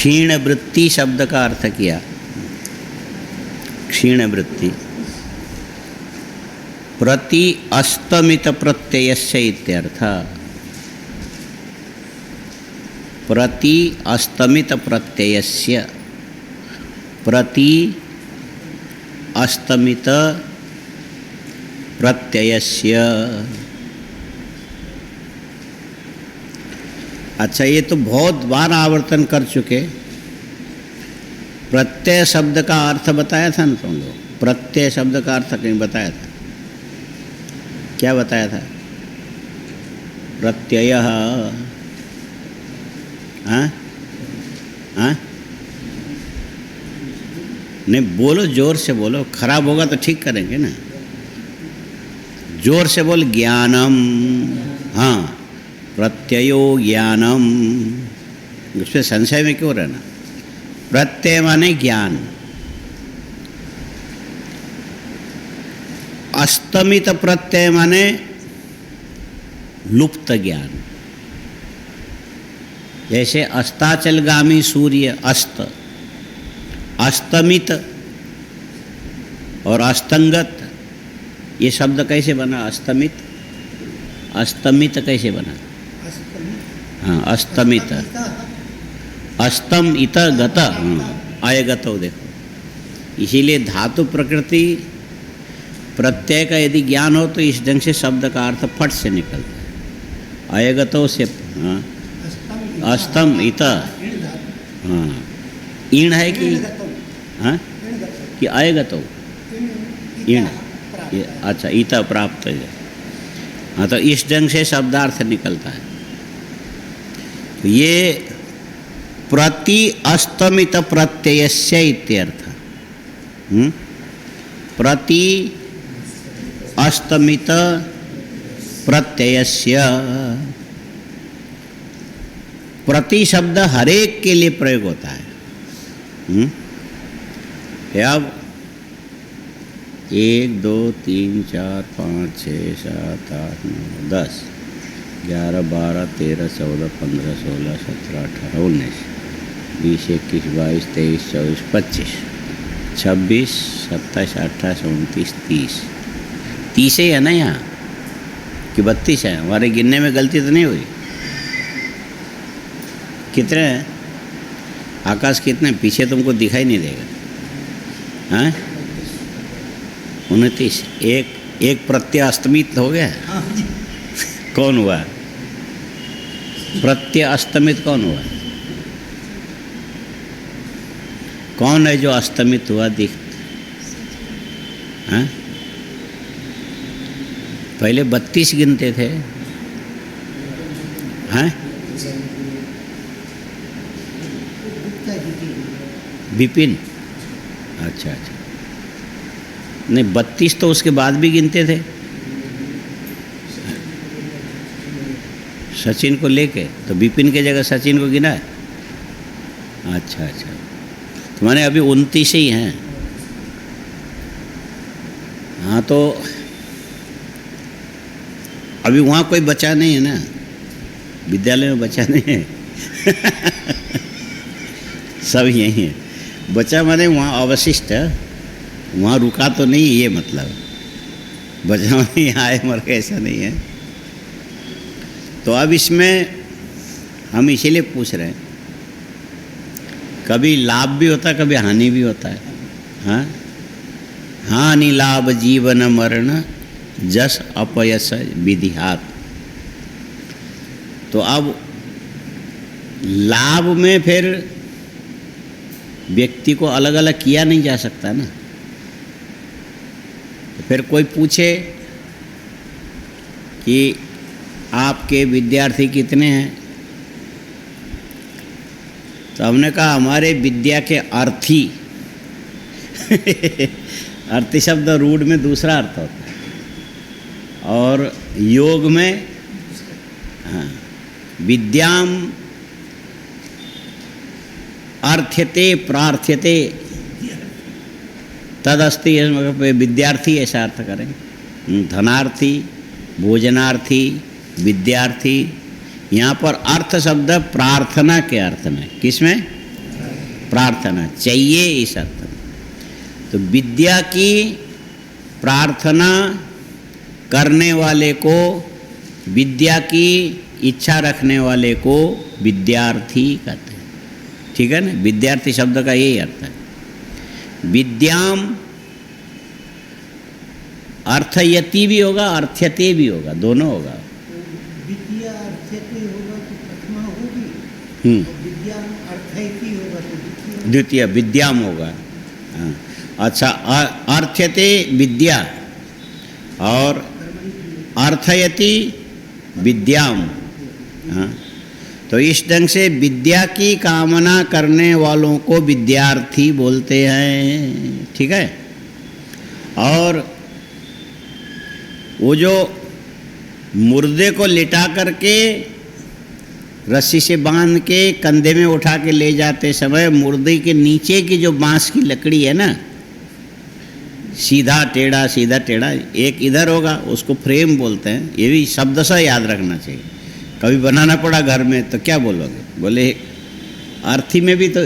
क्षीण वृत्ति शब्द का अर्थ किया। क्षीण वृत्ति प्रति अस्तमित प्रत्ययस्य इत्यर्थ। प्रति अस्तमित प्रत्ययस्य, प्रति अस्तमित प्रत्ययस्य। अच्छा, ये तो बहुत बार आवर्तन कर चुके। प्रत्यय शब्द का अर्थ बताया था ना तुम लोग? प्रत्यय शब्द का अर्थ कहीं बताया था? क्या बताया था? प्रत्यय। हाँ हाँ, नहीं बोलो, जोर से बोलो, खराब होगा तो ठीक करेंगे ना। जोर से बोल। ज्ञानम। हाँ, प्रत्ययो ज्ञानम। उसमें संशय में क्यों रहना? प्रत्यय माने ज्ञान। अस्तमित प्रत्यय माने लुप्त ज्ञान। जैसे अस्ताचलगामी सूर्य अस्त, अस्तमित और अस्तंगत, ये शब्द कैसे बना? अस्तमित। अस्तमित कैसे बना? हाँ, अस्तमित। अस्तम इत गत, आयगत हो। देखो, इसीलिए धातु प्रकृति प्रत्यय का यदि ज्ञान हो तो इस ढंग से शब्द का अर्थ फट से निकलता है। आयगतो से, हाँ, अस्तम इत, हाँ, ईण है कि हाँ कि आयगतो? ईण। अच्छा, इत प्राप्त है। हाँ, तो इस ढंग से शब्दार्थ निकलता है। तो ये प्रति अस्तमित प्रत्ययस्य इत्यर्थ। प्रति अस्तमित प्रत्ययस्य। प्रति शब्द हरेक के लिए प्रयोग होता है। अब 1 2 3 4 5 6 7 8 9 10 11 12 13 14 15 16 17 18 19 20 21 22 23 24 25 26 27 28 29 30। 30 ही है ना यहाँ कि 32 है? हमारे गिनने में गलती तो नहीं हुई? कितने हैं? आकाश कितने? पीछे तुमको दिखाई नहीं देगा। हाँ, 29। एक प्रत्यय अस्तमित हो गया। कौन हुआ? प्रत्यय अस्तमित कौन हुआ? कौन है जो अस्तमित हुआ? दिख। हाँ, पहले 32 गिनते थे। हाँ, विपिन। अच्छा अच्छा, नहीं 32 तो उसके बाद भी गिनते थे सचिन को लेके, तो विपिन के जगह सचिन को गिना है। अच्छा अच्छा, तो माने अभी 29 ही हैं। हाँ, तो अभी वहाँ कोई बचा नहीं है ना, विद्यालय में बचा नहीं है। सब यही है। बचा माने वहाँ अवशिष्ट है, वहाँ रुका तो नहीं, ये मतलब बचा माने यहाँ आए मर के, ऐसा नहीं है। तो अब इसमें हम इसीलिए पूछ रहे हैं, कभी लाभ भी होता है, कभी हानि भी होता है। हाँ, हानि लाभ जीवन मरण जस अपयस विधिहात। तो अब लाभ में फिर व्यक्ति को अलग अलग किया नहीं जा सकता ना। तो फिर कोई पूछे कि आपके विद्यार्थी कितने हैं, तो हमने कहा हमारे विद्या के अर्थी। अर्थी शब्द रूढ़ में दूसरा अर्थ होता है, और योग में हाँ, विद्याम अर्थ्यते प्रार्थ्यते तदस्ति, विद्यार्थी ऐसा अर्थ करें। धनार्थी, भोजनार्थी, विद्यार्थी। यहाँ पर अर्थ शब्द प्रार्थना के अर्थ में, किसमें? प्रार्थना चाहिए इस अर्थ में। तो विद्या की प्रार्थना करने वाले को, विद्या की इच्छा रखने वाले को विद्यार्थी कहते हैं। ठीक है ना, विद्यार्थी शब्द का यही अर्थ है। विद्याम अर्थयति भी होगा, अर्थ्यते भी होगा, दोनों होगा। विद्या अर्थयते होगा तो प्रथमा होगी, विद्या अर्थयति होगा तो द्वितीय विद्याम होगा। हाँ, अच्छा, अर्थ्यते विद्या और अर्थयति विद्याम। हाँ, तो इस ढंग से विद्या की कामना करने वालों को विद्यार्थी बोलते हैं। ठीक है। और वो जो मुर्दे को लिटा करके रस्सी से बांध के कंधे में उठा के ले जाते समय मुर्दे के नीचे की जो बांस की लकड़ी है ना, सीधा टेढ़ा सीधा टेढ़ा, एक इधर होगा, उसको फ्रेम बोलते हैं। ये भी शब्द सा याद रखना चाहिए। कभी बनाना पड़ा घर में तो क्या बोलोगे? बोले अर्थी में भी तो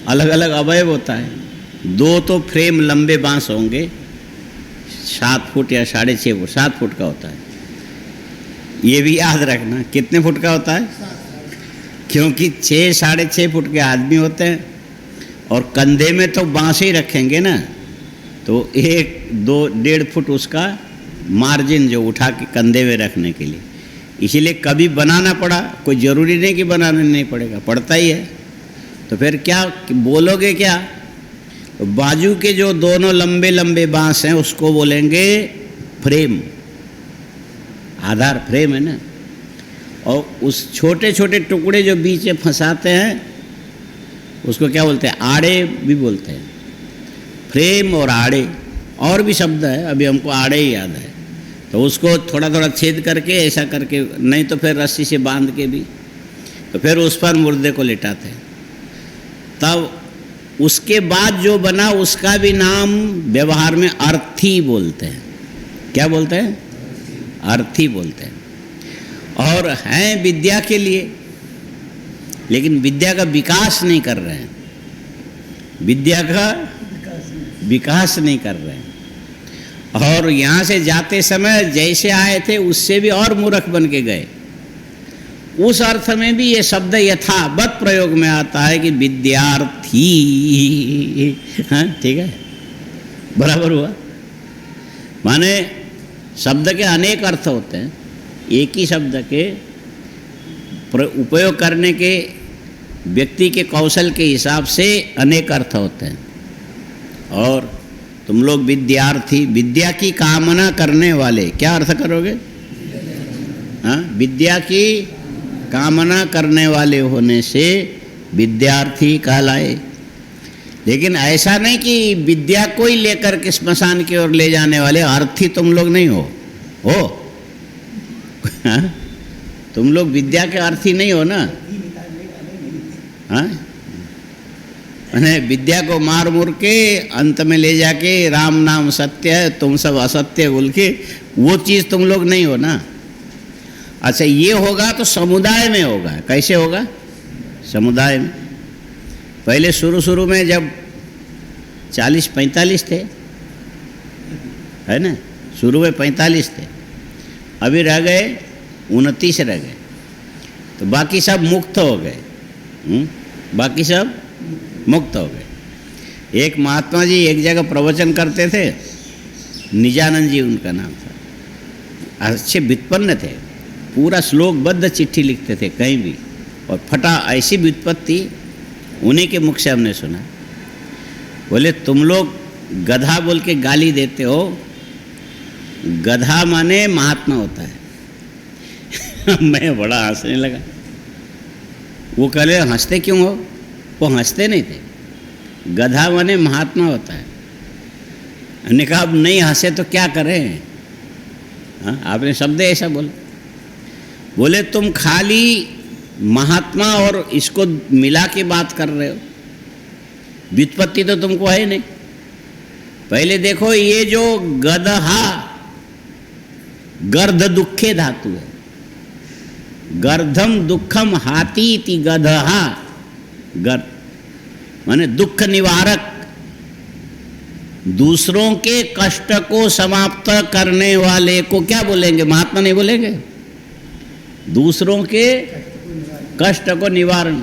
अलग अलग अवयव होता है। 2 तो फ्रेम लंबे बांस होंगे, 7 फुट या 6.5 फुट, 7 फुट का होता है। ये भी याद रखना कितने फुट का होता है, क्योंकि 6 6.5 फुट के आदमी होते हैं और कंधे में तो बांस ही रखेंगे ना, तो 1 2 1.5 फुट उसका मार्जिन जो उठा के कंधे में रखने के लिए। इसीलिए कभी बनाना पड़ा, कोई ज़रूरी नहीं कि बनाना नहीं पड़ेगा, पड़ता ही है। तो फिर क्या बोलोगे? क्या बाजू के जो दोनों लंबे लंबे बांस हैं उसको बोलेंगे फ्रेम, आधार फ्रेम है ना। और उस छोटे छोटे टुकड़े जो बीच में फंसाते हैं उसको क्या बोलते हैं? आड़े भी बोलते हैं। फ्रेम और आड़े, और भी शब्द है, अभी हमको आड़े ही याद है। तो उसको थोड़ा थोड़ा छेद करके ऐसा करके, नहीं तो फिर रस्सी से बांध के भी, तो फिर उस पर मुर्दे को लिटाते हैं। तब उसके बाद जो बना उसका भी नाम व्यवहार में अर्थी बोलते हैं। क्या बोलते हैं? अर्थी बोलते हैं। और हैं विद्या के लिए, लेकिन विद्या का विकास नहीं कर रहे हैं, विद्या का विकास नहीं कर रहे हैं। और यहाँ से जाते समय जैसे आए थे उससे भी और मूर्ख बन के गए। उस अर्थ में भी ये शब्द यथावत प्रयोग में आता है कि विद्यार्थी। हाँ, ठीक है, बराबर हुआ। माने शब्द के अनेक अर्थ होते हैं, एक ही शब्द के उपयोग करने के व्यक्ति के कौशल के हिसाब से अनेक अर्थ होते हैं। और तुम लोग विद्यार्थी, विद्या की कामना करने वाले, क्या अर्थ करोगे? हाँ, विद्या की कामना करने वाले होने से विद्यार्थी कहलाए। लेकिन ऐसा नहीं कि विद्या को ही लेकर के श्मशान की ओर ले जाने वाले अर्थी तुम लोग नहीं हो। हाँ? तुम लोग विद्या के अर्थी नहीं हो ना। हाँ, मैंने विद्या को मार मुर के अंत में ले जाके राम नाम सत्य है तुम सब असत्य बोल के, वो चीज़ तुम लोग नहीं हो ना। अच्छा, ये होगा तो समुदाय में होगा। कैसे होगा? समुदाय में। पहले शुरू में जब 40-45 थे, है ना, शुरू में 45 थे, अभी रह गए 29 रह गए, तो बाकी सब मुक्त हो गए। बाकी सब मुक्त हो गए। एक महात्मा जी एक जगह प्रवचन करते थे, निजानंद जी उनका नाम था। अच्छे व्युत्पन्न थे, पूरा श्लोकबद्ध चिट्ठी लिखते थे कहीं भी, और फटा ऐसी व्युत्पत्ति उन्हीं के मुख से हमने सुना। बोले तुम लोग गधा बोल के गाली देते हो, गधा माने महात्मा होता है। मैं बड़ा हंसने लगा। वो कहले हंसते क्यों हो? वो हंसते नहीं थे। गधा माने महात्मा होता है। हमने कहा अब नहीं हंसे तो क्या करें? हाँ, आपने शब्द ऐसा बोला। बोले तुम खाली महात्मा और इसको मिला के बात कर रहे हो, व्युत्पत्ति तो तुमको है नहीं। पहले देखो, ये जो गदहा गर्ध दुखे धातु है। गर्धम दुखम हाथी इति गदहा, गर्ध माने दुख निवारक, दूसरों के कष्ट को समाप्त करने वाले को क्या बोलेंगे? महात्मा नहीं बोलेंगे? दूसरों के कष्ट को निवारण।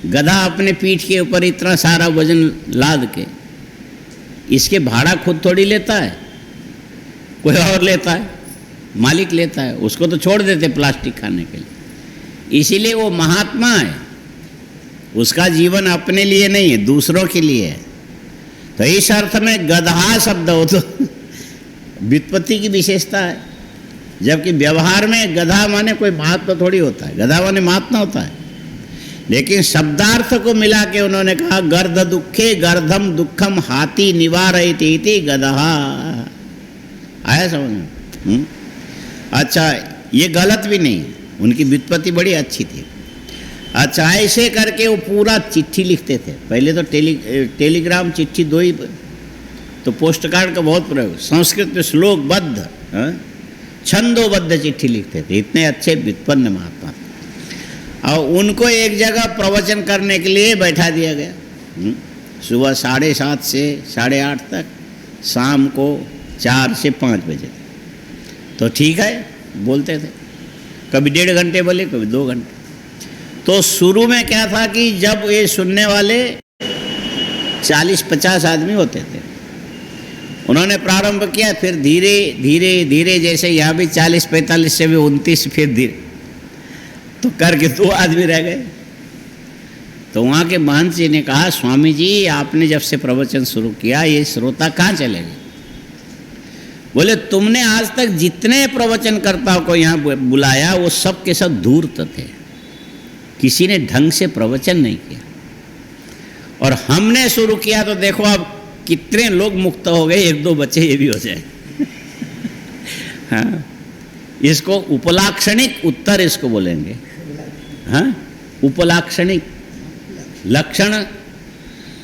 गधा अपने पीठ के ऊपर इतना सारा वजन लाद के, इसके भाड़ा खुद थोड़ी लेता है, कोई और लेता है, मालिक लेता है। उसको तो छोड़ देते प्लास्टिक खाने के लिए। इसीलिए वो महात्मा है, उसका जीवन अपने लिए नहीं है, दूसरों के लिए है। तो इस अर्थ में गधा शब्द हो तो व्युत्पत्ति की विशेषता है, जबकि व्यवहार में गधा माने कोई महात्मा थोड़ी होता है, गधा माने महात्मा होता है। लेकिन शब्दार्थ को मिला के उन्होंने कहा गर्द दुखे गर्धम दुखम हाथी निवारयति गधा। आया समझ में? अच्छा, ये गलत भी नहीं, उनकी व्युत्पत्ति बड़ी अच्छी थी। अच्छा, ऐसे करके वो पूरा चिट्ठी लिखते थे। पहले तो टेलीग्राम चिट्ठी दो ही, तो पोस्ट कार्ड का बहुत प्रयोग। संस्कृत में श्लोकबद्ध छंदोबद्ध चिट्ठी लिखते थे, इतने अच्छे व्युत्पन्न महात्मा थे। और उनको एक जगह प्रवचन करने के लिए बैठा दिया गया, सुबह 7:30 से 8:30 तक, शाम को 4 से 5 बजे। तो ठीक है, बोलते थे, कभी 1.5 घंटे बोले, कभी 2 घंटे। तो शुरू में क्या था कि जब ये सुनने वाले 40-50 आदमी होते थे, उन्होंने प्रारंभ किया, फिर धीरे धीरे धीरे, जैसे यहाँ भी 40-45 से भी 29, फिर धीरे तो करके 2 आदमी रह गए। तो वहाँ के महंत जी ने कहा, स्वामी जी आपने जब से प्रवचन शुरू किया, ये श्रोता कहाँ चले गए? बोले तुमने आज तक जितने प्रवचनकर्ताओं को यहाँ बुलाया वो सब के सब धूर्त थे, किसी ने ढंग से प्रवचन नहीं किया। और हमने शुरू किया तो देखो अब कितने लोग मुक्त हो गए, 1-2 बच्चे ये भी हो जाए। हाँ, इसको उपलाक्षणिक उत्तर इसको बोलेंगे। हाँ, उपलाक्षणिक लक्षण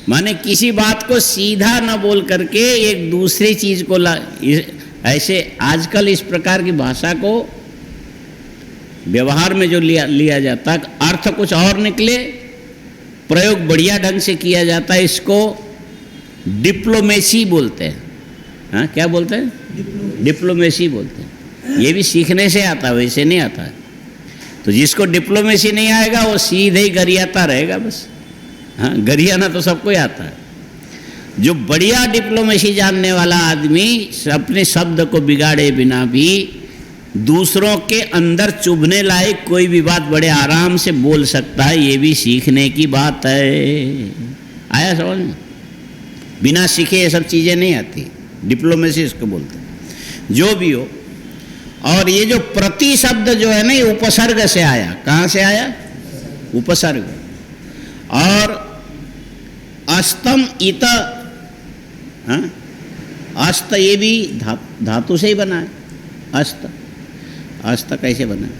माने किसी बात को सीधा न बोल करके एक दूसरी चीज को ऐसे आजकल इस प्रकार की भाषा को व्यवहार में जो लिया जाता है, अर्थ कुछ और निकले, प्रयोग बढ़िया ढंग से किया जाता है, इसको डिप्लोमेसी बोलते हैं। हाँ, क्या बोलते हैं? डिप्लोमेसी बोलते हैं। ये भी सीखने से आता है, वैसे नहीं आता है। तो जिसको डिप्लोमेसी नहीं आएगा वो सीधे ही गरियाता रहेगा बस। हाँ, गरियाना तो सबको ही आता है। जो बढ़िया डिप्लोमेसी जानने वाला आदमी अपने शब्द को बिगाड़े बिना भी दूसरों के अंदर चुभने लायक कोई भी बात बड़े आराम से बोल सकता है, ये भी सीखने की बात है। आया समझ में? बिना सीखे ये सब चीज़ें नहीं आती, डिप्लोमेसी इसको बोलते हैं। जो भी हो, और ये जो प्रति शब्द जो है ना, ये उपसर्ग से आया। कहाँ से आया? उपसर्ग। और अस्तम इत, हाँ, अस्त ये भी धातु से ही बना है। अस्त, अस्त कैसे बना है?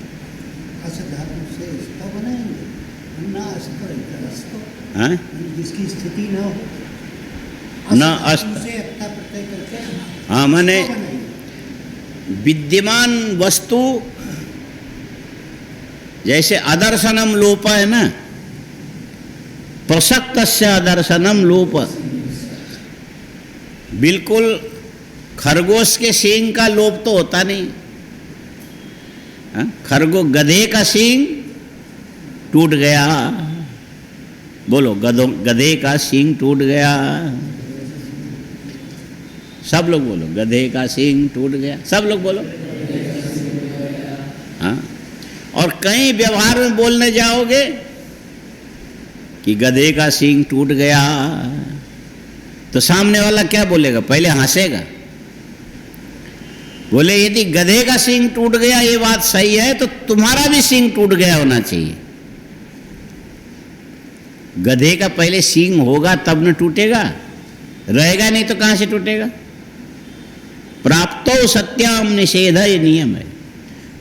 हाँ, जिसकी स्थिति न हो, न अस्त। हाँ, माने विद्यमान वस्तु, जैसे अदर्शनम लोप है ना, प्रसक्तस्य अदर्शनम लोप। बिल्कुल खरगोश के सींग का लोप तो होता नहीं। गधे का सींग टूट गया, बोलो गधे का सींग टूट गया। सब लोग बोलो, गधे का सींग टूट गया। सब लोग बोलो। हाँ, और कहीं व्यवहार में बोलने जाओगे कि गधे का सींग टूट गया, तो सामने वाला क्या बोलेगा? पहले हंसेगा, बोले यदि गधे का सींग टूट गया ये बात सही है, तो तुम्हारा भी सींग टूट गया होना चाहिए। गधे का पहले सींग होगा तब न टूटेगा, रहेगा नहीं तो कहां से टूटेगा? प्राप्तो सत्याम निषेध, ये नियम है।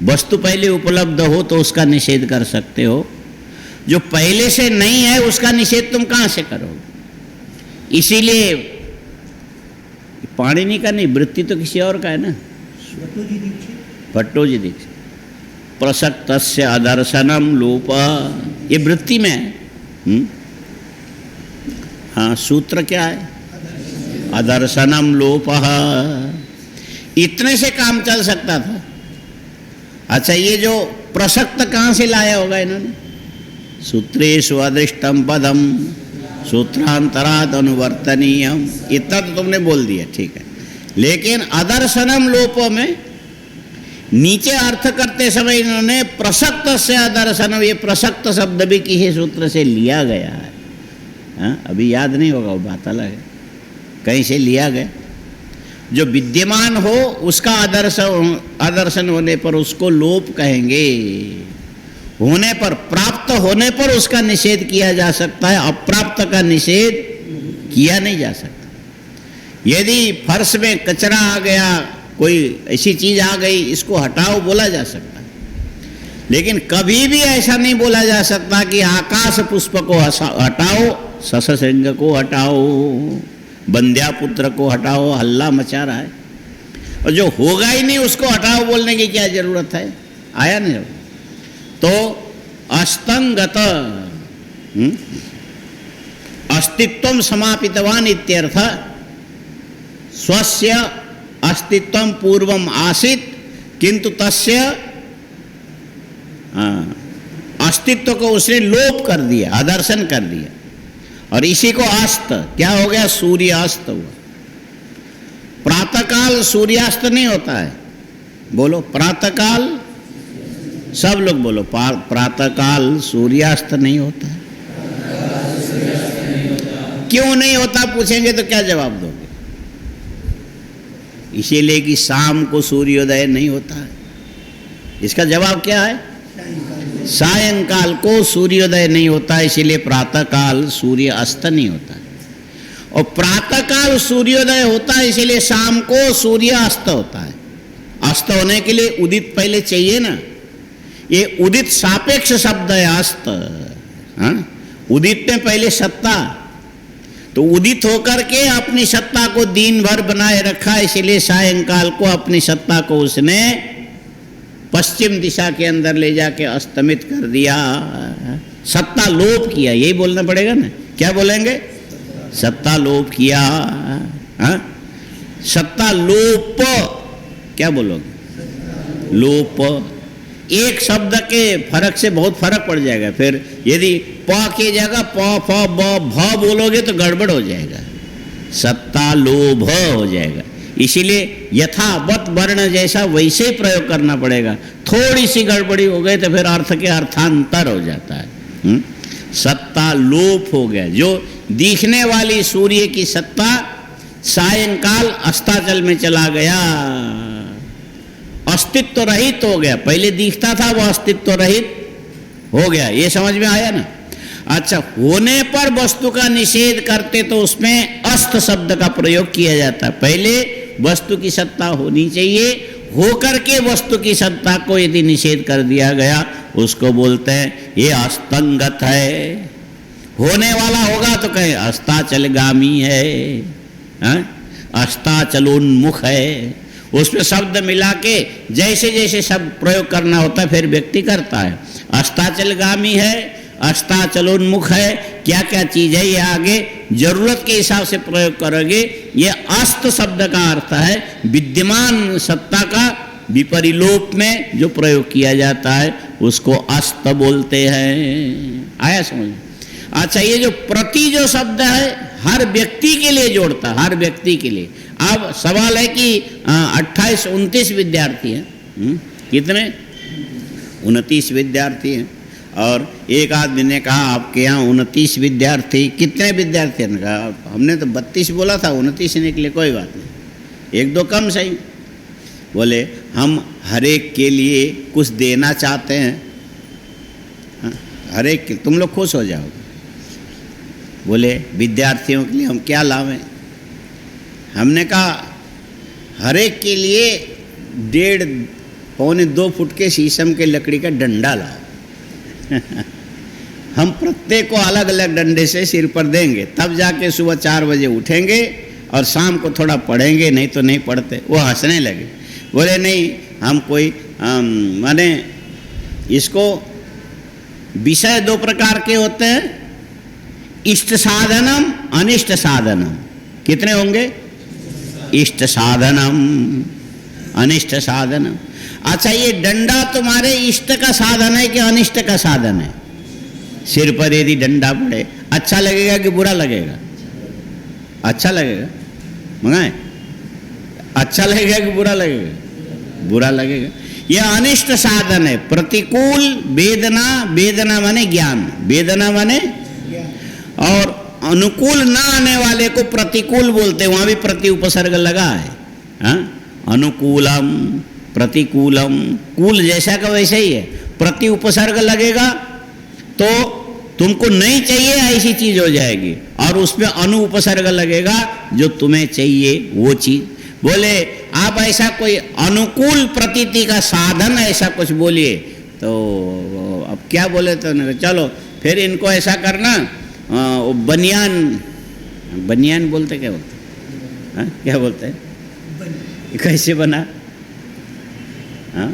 वस्तु पहले उपलब्ध हो तो उसका निषेध कर सकते हो, जो पहले से नहीं है उसका निषेध तुम कहां से करोगे? इसीलिए पाणिनि का नहीं, वृत्ति तो किसी और का है ना, भट्टोजी दीक्षित। प्रसक्तस्य अदर्शनम लोप, ये वृत्ति में है। हाँ, सूत्र क्या है? अदर्शनम लोपः। इतने से काम चल सकता था। अच्छा, ये जो प्रसक्त कहाँ से लाया होगा इन्होंने? सूत्रेषु अदृष्टम पदम सूत्रांतराद अनुवर्तनीयम, इतना तो तुमने बोल दिया, ठीक है। लेकिन अदर्शनम लोपो में नीचे अर्थ करते समय इन्होंने प्रसक्त से अदर्शनम, ये प्रसक्त शब्द भी किसी सूत्र से लिया गया है। हाँ, अभी याद नहीं होगा, वो बात अलग है, कहीं से लिया गया। जो विद्यमान हो उसका आदर्शन होने पर उसको लोप कहेंगे, होने पर, प्राप्त होने पर उसका निषेध किया जा सकता है, अप्राप्त का निषेध किया नहीं जा सकता। यदि फर्श में कचरा आ गया, कोई ऐसी चीज आ गई, इसको हटाओ बोला जा सकता है, लेकिन कभी भी ऐसा नहीं बोला जा सकता कि आकाश पुष्प को हटाओ, सससिंह को हटाओ, बंध्या पुत्र को हटाओ, हल्ला मचा रहा है, और जो होगा ही नहीं उसको हटाओ बोलने की क्या जरूरत है? आया नहीं। तो अस्तंगत अस्तित्वम समापितवान इत्यर्थ, स्वस्य अस्तित्वम पूर्वम आसीत किंतु तस्य अस्तित्व को उसने लोप कर दिया, अदर्शन कर दिया, और इसी को अस्त, क्या हो गया? सूर्यास्त हुआ। प्रातःकाल सूर्यास्त नहीं होता है, बोलो प्रातःकाल, सब लोग बोलो, प्रातःकाल सूर्यास्त नहीं होता है। क्यों नहीं होता पूछेंगे तो क्या जवाब दोगे? इसीलिए कि शाम को सूर्योदय नहीं होता है। इसका जवाब क्या है? सायंकाल को सूर्योदय नहीं होता, इसीलिए प्रातःकाल सूर्य अस्त नहीं होता है। और प्रातःकाल सूर्योदय होता है, इसीलिए शाम को सूर्य अस्त होता है। अस्त होने के लिए उदित पहले चाहिए ना, ये उदित सापेक्ष शब्द है अस्त। हाँ, उदित में पहले सत्ता, तो उदित होकर के अपनी सत्ता को दिन भर बनाए रखा, इसीलिए सायंकाल को अपनी सत्ता को उसने पश्चिम दिशा के अंदर ले जाके अस्तमित कर दिया, सत्ता लोप किया, यही बोलना पड़ेगा ना। क्या बोलेंगे? सत्ता लोप किया। हाँ, सत्ता लोप, क्या बोलोगे? लोप। एक शब्द के फर्क से बहुत फर्क पड़ जाएगा। फिर यदि प की जगह प फ ब भ बोलोगे तो गड़बड़ हो जाएगा, सत्ता लोभ हो जाएगा। इसीलिए यथावत वर्ण जैसा वैसे ही प्रयोग करना पड़ेगा। थोड़ी सी गड़बड़ी हो गई तो फिर अर्थ के अर्थांतर हो जाता है। सत्ता लोप हो गया, जो दिखने वाली सूर्य की सत्ता सायंकाल अस्ताचल में चला गया, अस्तित्व रहित हो गया। पहले दिखता था, वो अस्तित्व रहित हो गया। ये समझ में आया ना? अच्छा, होने पर वस्तु का निषेध करते तो उसमें अस्त शब्द का प्रयोग किया जाता है। पहले वस्तु की सत्ता होनी चाहिए, होकर के वस्तु की सत्ता को यदि निषेध कर दिया गया उसको बोलते हैं ये अस्तंगत है। होने वाला होगा तो कहे अस्ताचलगामी है, अस्ताचलोन्मुख है। उसमें शब्द मिला के जैसे जैसे शब्द प्रयोग करना होता है फिर व्यक्ति करता है। अस्ताचलगामी है, अस्ताचलोन्मुख है, क्या क्या चीज है ये आगे जरूरत के हिसाब से प्रयोग करोगे। ये अस्त शब्द का अर्थ है विद्यमान सत्ता का विपरिलोप में जो प्रयोग किया जाता है उसको अस्त बोलते हैं। आया समझ? अच्छा, ये जो प्रति जो शब्द है हर व्यक्ति के लिए जोड़ता, हर व्यक्ति के लिए। अब सवाल है कि 28-29 विद्यार्थी हैं। कितने? 29 विद्यार्थी हैं। और एक आदमी ने कहा आपके यहाँ 29 विद्यार्थी, कितने विद्यार्थी हैं? कहा हमने तो 32 बोला था, 29 निकले। कोई बात नहीं, एक दो कम सही। बोले हम हर एक के लिए कुछ देना चाहते हैं। हर एक के, तुम लोग खुश हो जाओगे। बोले विद्यार्थियों के लिए हम क्या लावें? हमने कहा हर एक के लिए 1.5-2 फुट के शीशम के लकड़ी का डंडा लाओ। हम प्रत्येक को अलग अलग डंडे से सिर पर देंगे, तब जाके सुबह 4 बजे उठेंगे और शाम को थोड़ा पढ़ेंगे, नहीं तो नहीं पढ़ते। वो हंसने लगे। बोले नहीं, हम कोई माने इसको विषय 2 प्रकार के होते हैं। इष्ट साधनम अनिष्ट साधनम, कितने होंगे? इष्ट साधनम अनिष्ट साधनम। अच्छा, ये डंडा तुम्हारे इष्ट का साधन है कि अनिष्ट का साधन है? सिर पर यदि डंडा पड़े अच्छा लगेगा कि बुरा लगेगा? अच्छा लगेगा। मंगाए? अच्छा लगेगा कि बुरा लगेगा? बुरा लगेगा। यह अनिष्ट साधन है, प्रतिकूल वेदना, वेदना माने ज्ञान, वेदना माने, और अनुकूल ना आने वाले को प्रतिकूल बोलते हैं, वहां भी प्रति उपसर्ग लगा है। हाँ? अनुकूलम प्रतिकूलम, कूल जैसा का वैसे ही है, प्रति उपसर्ग लगेगा तो तुमको नहीं चाहिए ऐसी चीज हो जाएगी, और उसमें अनु उपसर्ग लगेगा जो तुम्हें चाहिए वो चीज। बोले आप ऐसा कोई अनुकूल प्रतीति का साधन ऐसा कुछ बोलिए, तो अब क्या बोले? तो चलो फिर इनको ऐसा करना, बनियान, बनियान बोलते क्या बोलते? हाँ? क्या बोलते हैं? कैसे बना? हाँ?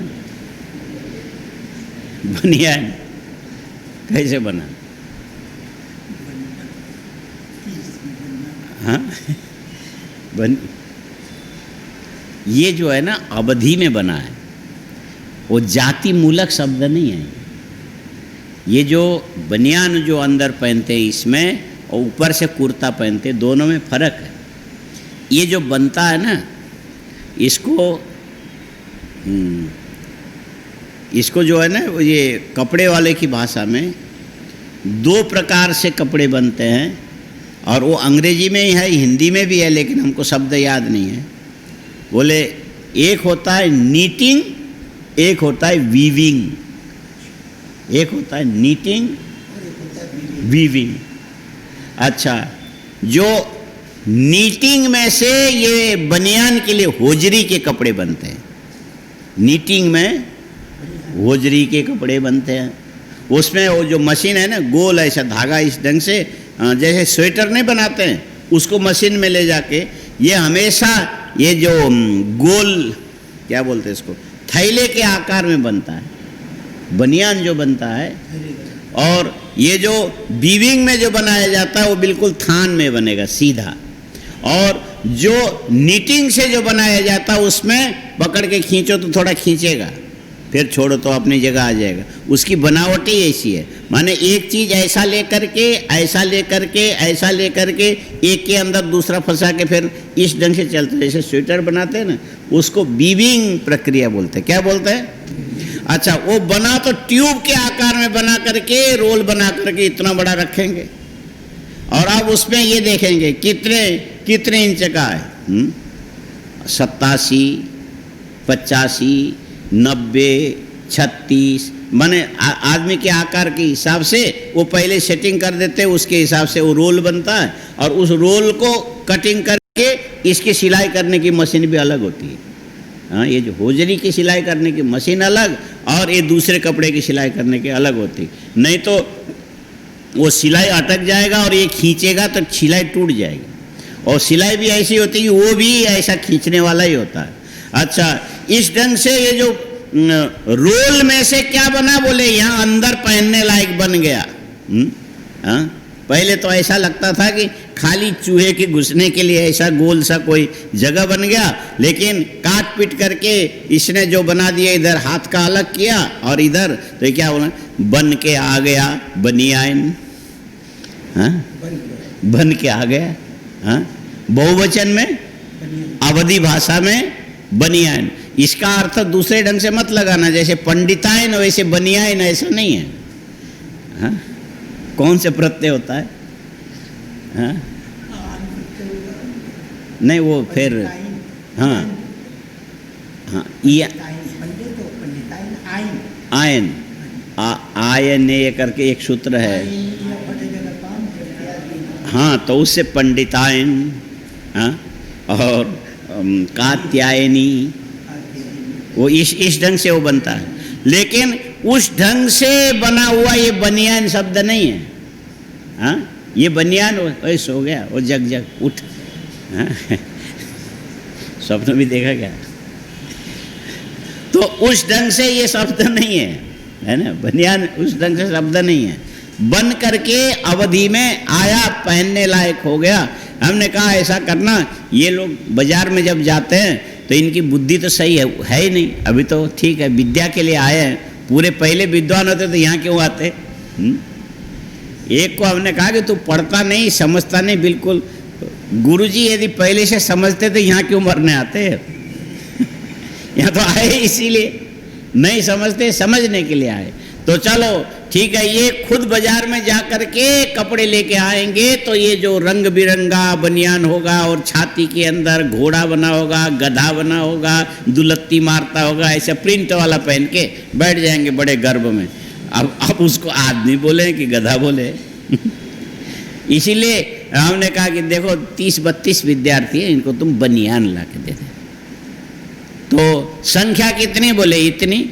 बनियान कैसे बना? हाँ? ये जो है ना अवधि में बना है, वो जाति मूलक शब्द नहीं है। ये जो बनियान जो अंदर पहनते हैं इसमें, और ऊपर से कुर्ता पहनते हैं, दोनों में फर्क है। ये जो बनता है ना, इसको जो है ना, ये कपड़े वाले की भाषा में दो प्रकार से कपड़े बनते हैं, और वो अंग्रेजी में ही है, हिंदी में भी है, लेकिन हमको शब्द याद नहीं है। बोले एक होता है नीटिंग, एक होता है वीविंग। एक होता है नीटिंग, वीविंग। अच्छा, जो नीटिंग में से ये बनियान के लिए होजरी के कपड़े बनते हैं, नीटिंग में होजरी के कपड़े बनते हैं। उसमें वो जो मशीन है ना, गोल ऐसा धागा इस ढंग से, जैसे स्वेटर नहीं बनाते हैं, उसको मशीन में ले जाके ये हमेशा ये जो गोल क्या बोलते हैं इसको, थैले के आकार में बनता है बनियान जो बनता है। और ये जो वीविंग में जो बनाया जाता है वो बिल्कुल थान में बनेगा सीधा, और जो नीटिंग से जो बनाया जाता है उसमें पकड़ के खींचो तो थोड़ा खींचेगा, फिर छोड़ो तो अपनी जगह आ जाएगा। उसकी बनावट ही ऐसी है, माने एक चीज़ ऐसा लेकर के, ऐसा लेकर के, ऐसा लेकर के, एक के अंदर दूसरा फंसा के फिर इस ढंग से चलते। जैसे स्वेटर बनाते हैं ना, उसको वीविंग प्रक्रिया बोलते हैं। क्या बोलते हैं? अच्छा, वो बना तो ट्यूब के आकार में बना करके, रोल बना करके इतना बड़ा रखेंगे, और अब उसमें ये देखेंगे कितने इंच का है, 87, 85, 90, 36, माने आदमी के आकार के हिसाब से वो पहले सेटिंग कर देते हैं, उसके हिसाब से वो रोल बनता है, और उस रोल को कटिंग करके इसकी सिलाई करने की मशीन भी अलग होती है। हाँ, ये जो होजरी की सिलाई करने की मशीन अलग, और ये दूसरे कपड़े की सिलाई करने की अलग होती, नहीं तो वो सिलाई अटक जाएगा और ये खींचेगा तो सिलाई टूट जाएगी। और सिलाई भी ऐसी होती है कि वो भी ऐसा खींचने वाला ही होता है। अच्छा, इस ढंग से ये जो रोल में से क्या बना? बोले यहाँ अंदर पहनने लायक बन गया। हाँ, पहले तो ऐसा लगता था कि खाली चूहे के घुसने के लिए ऐसा गोल सा कोई जगह बन गया, लेकिन काट पीट करके इसने जो बना दिया, इधर हाथ का अलग किया और इधर, तो क्या बोला? बन के आ गया बनियान। हाँ, बन के आ गया। हाँ, बहुवचन में, अवधि भाषा में बनियान। इसका अर्थ दूसरे ढंग से मत लगाना, जैसे पंडितायन वैसे बनियान, ऐसा नहीं है। हाँ, कौन से प्रत्यय होता है? हाँ, नहीं वो फिर, हाँ हाँ, आयन, आयन ये करके एक सूत्र है। हाँ, तो उससे पंडितायन, हाँ, और कात्यायनी, वो इस ढंग से वो बनता है। लेकिन उस ढंग से बना हुआ ये बनियान शब्द नहीं है। हाँ, ये बनियान वैसे हो गया, वो जग जग उठ। हाँ, स्वप्न भी देखा क्या? तो उस ढंग से ये शब्द नहीं है, है ना? बनियान उस ढंग से शब्द नहीं है। बन करके अवधि में आया, पहनने लायक हो गया। हमने कहा ऐसा करना, ये लोग बाजार में जब जाते हैं तो इनकी बुद्धि तो सही है ही नहीं, अभी तो ठीक है विद्या के लिए आए हैं, पूरे पहले विद्वान होते तो यहाँ क्यों आते? एक को हमने कहा कि तू पढ़ता नहीं, समझता नहीं बिल्कुल, गुरुजी यदि पहले से समझते तो यहाँ क्यों मरने आते? यहाँ तो आए इसीलिए, नहीं समझते, समझने के लिए आए। तो चलो ठीक है, ये खुद बाजार में जा कर के कपड़े लेके आएंगे तो ये जो रंग बिरंगा बनियान होगा और छाती के अंदर घोड़ा बना होगा, गधा बना होगा, दुलत्ती मारता होगा, ऐसा प्रिंट वाला पहन के बैठ जाएंगे बड़े गर्व में। अब उसको आदमी बोले कि गधा बोले? इसीलिए हमने कहा कि देखो 30-32 विद्यार्थी हैं, इनको तुम बनियान ला के दे दे। तो संख्या कितनी? बोले इतनी।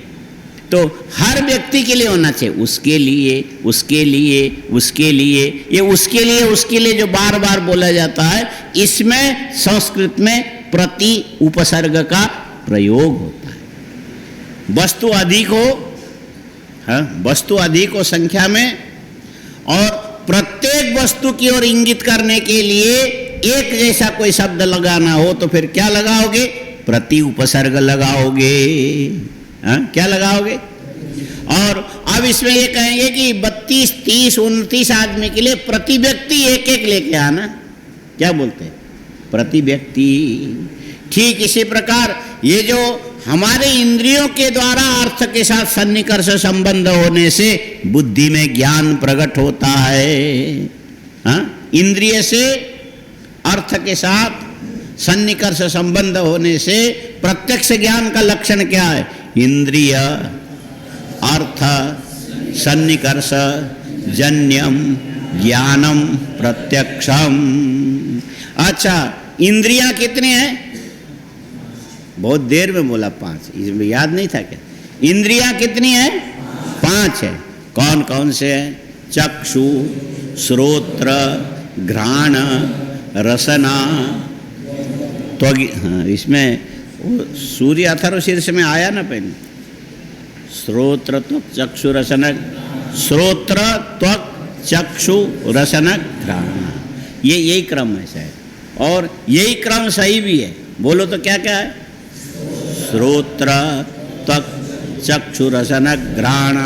तो हर व्यक्ति के लिए होना चाहिए, उसके लिए, उसके लिए, उसके लिए, ये उसके लिए, उसके लिए जो बार बार बोला जाता है, इसमें संस्कृत में प्रति उपसर्ग का प्रयोग होता है। वस्तु अधिक हो, हाँ, वस्तु अधिक हो संख्या में, और प्रत्येक वस्तु की ओर इंगित करने के लिए एक जैसा कोई शब्द लगाना हो तो फिर क्या लगाओगे? प्रति उपसर्ग लगाओगे। हाँ, क्या लगाओगे? और अब इसमें ये कहेंगे कि 32, 30, 29 आदमी के लिए प्रति व्यक्ति एक एक लेके आना। क्या बोलते हैं? प्रति व्यक्ति। ठीक इसी प्रकार ये जो हमारे इंद्रियों के द्वारा अर्थ के साथ सन्निकर्ष संबंध होने से बुद्धि में ज्ञान प्रकट होता है। हाँ? इंद्रिय से अर्थ के साथ सन्निकर्ष संबंध होने से प्रत्यक्ष ज्ञान का लक्षण क्या है? इंद्रिय अर्थ सन्निकर्ष जन्यम ज्ञानम प्रत्यक्षम। अच्छा, इंद्रियां कितनी हैं? बहुत देर में बोला 5, इसमें याद नहीं था क्या? इंद्रियां कितनी हैं? 5 है। कौन कौन से हैं? चक्षु, श्रोत्र, घ्राण, रसना, त्वग। हाँ, इसमें सूर्य अथर्व शीर्ष में आया ना पहले, श्रोत्र त्वक चक्षु रसन, श्रोत्र त्वक चक्षु रसन घ्राण, ये यही क्रम ऐसा है, और यही क्रम सही भी है। बोलो तो क्या क्या है? श्रोत्र त्वक चक्षु रसन घ्राण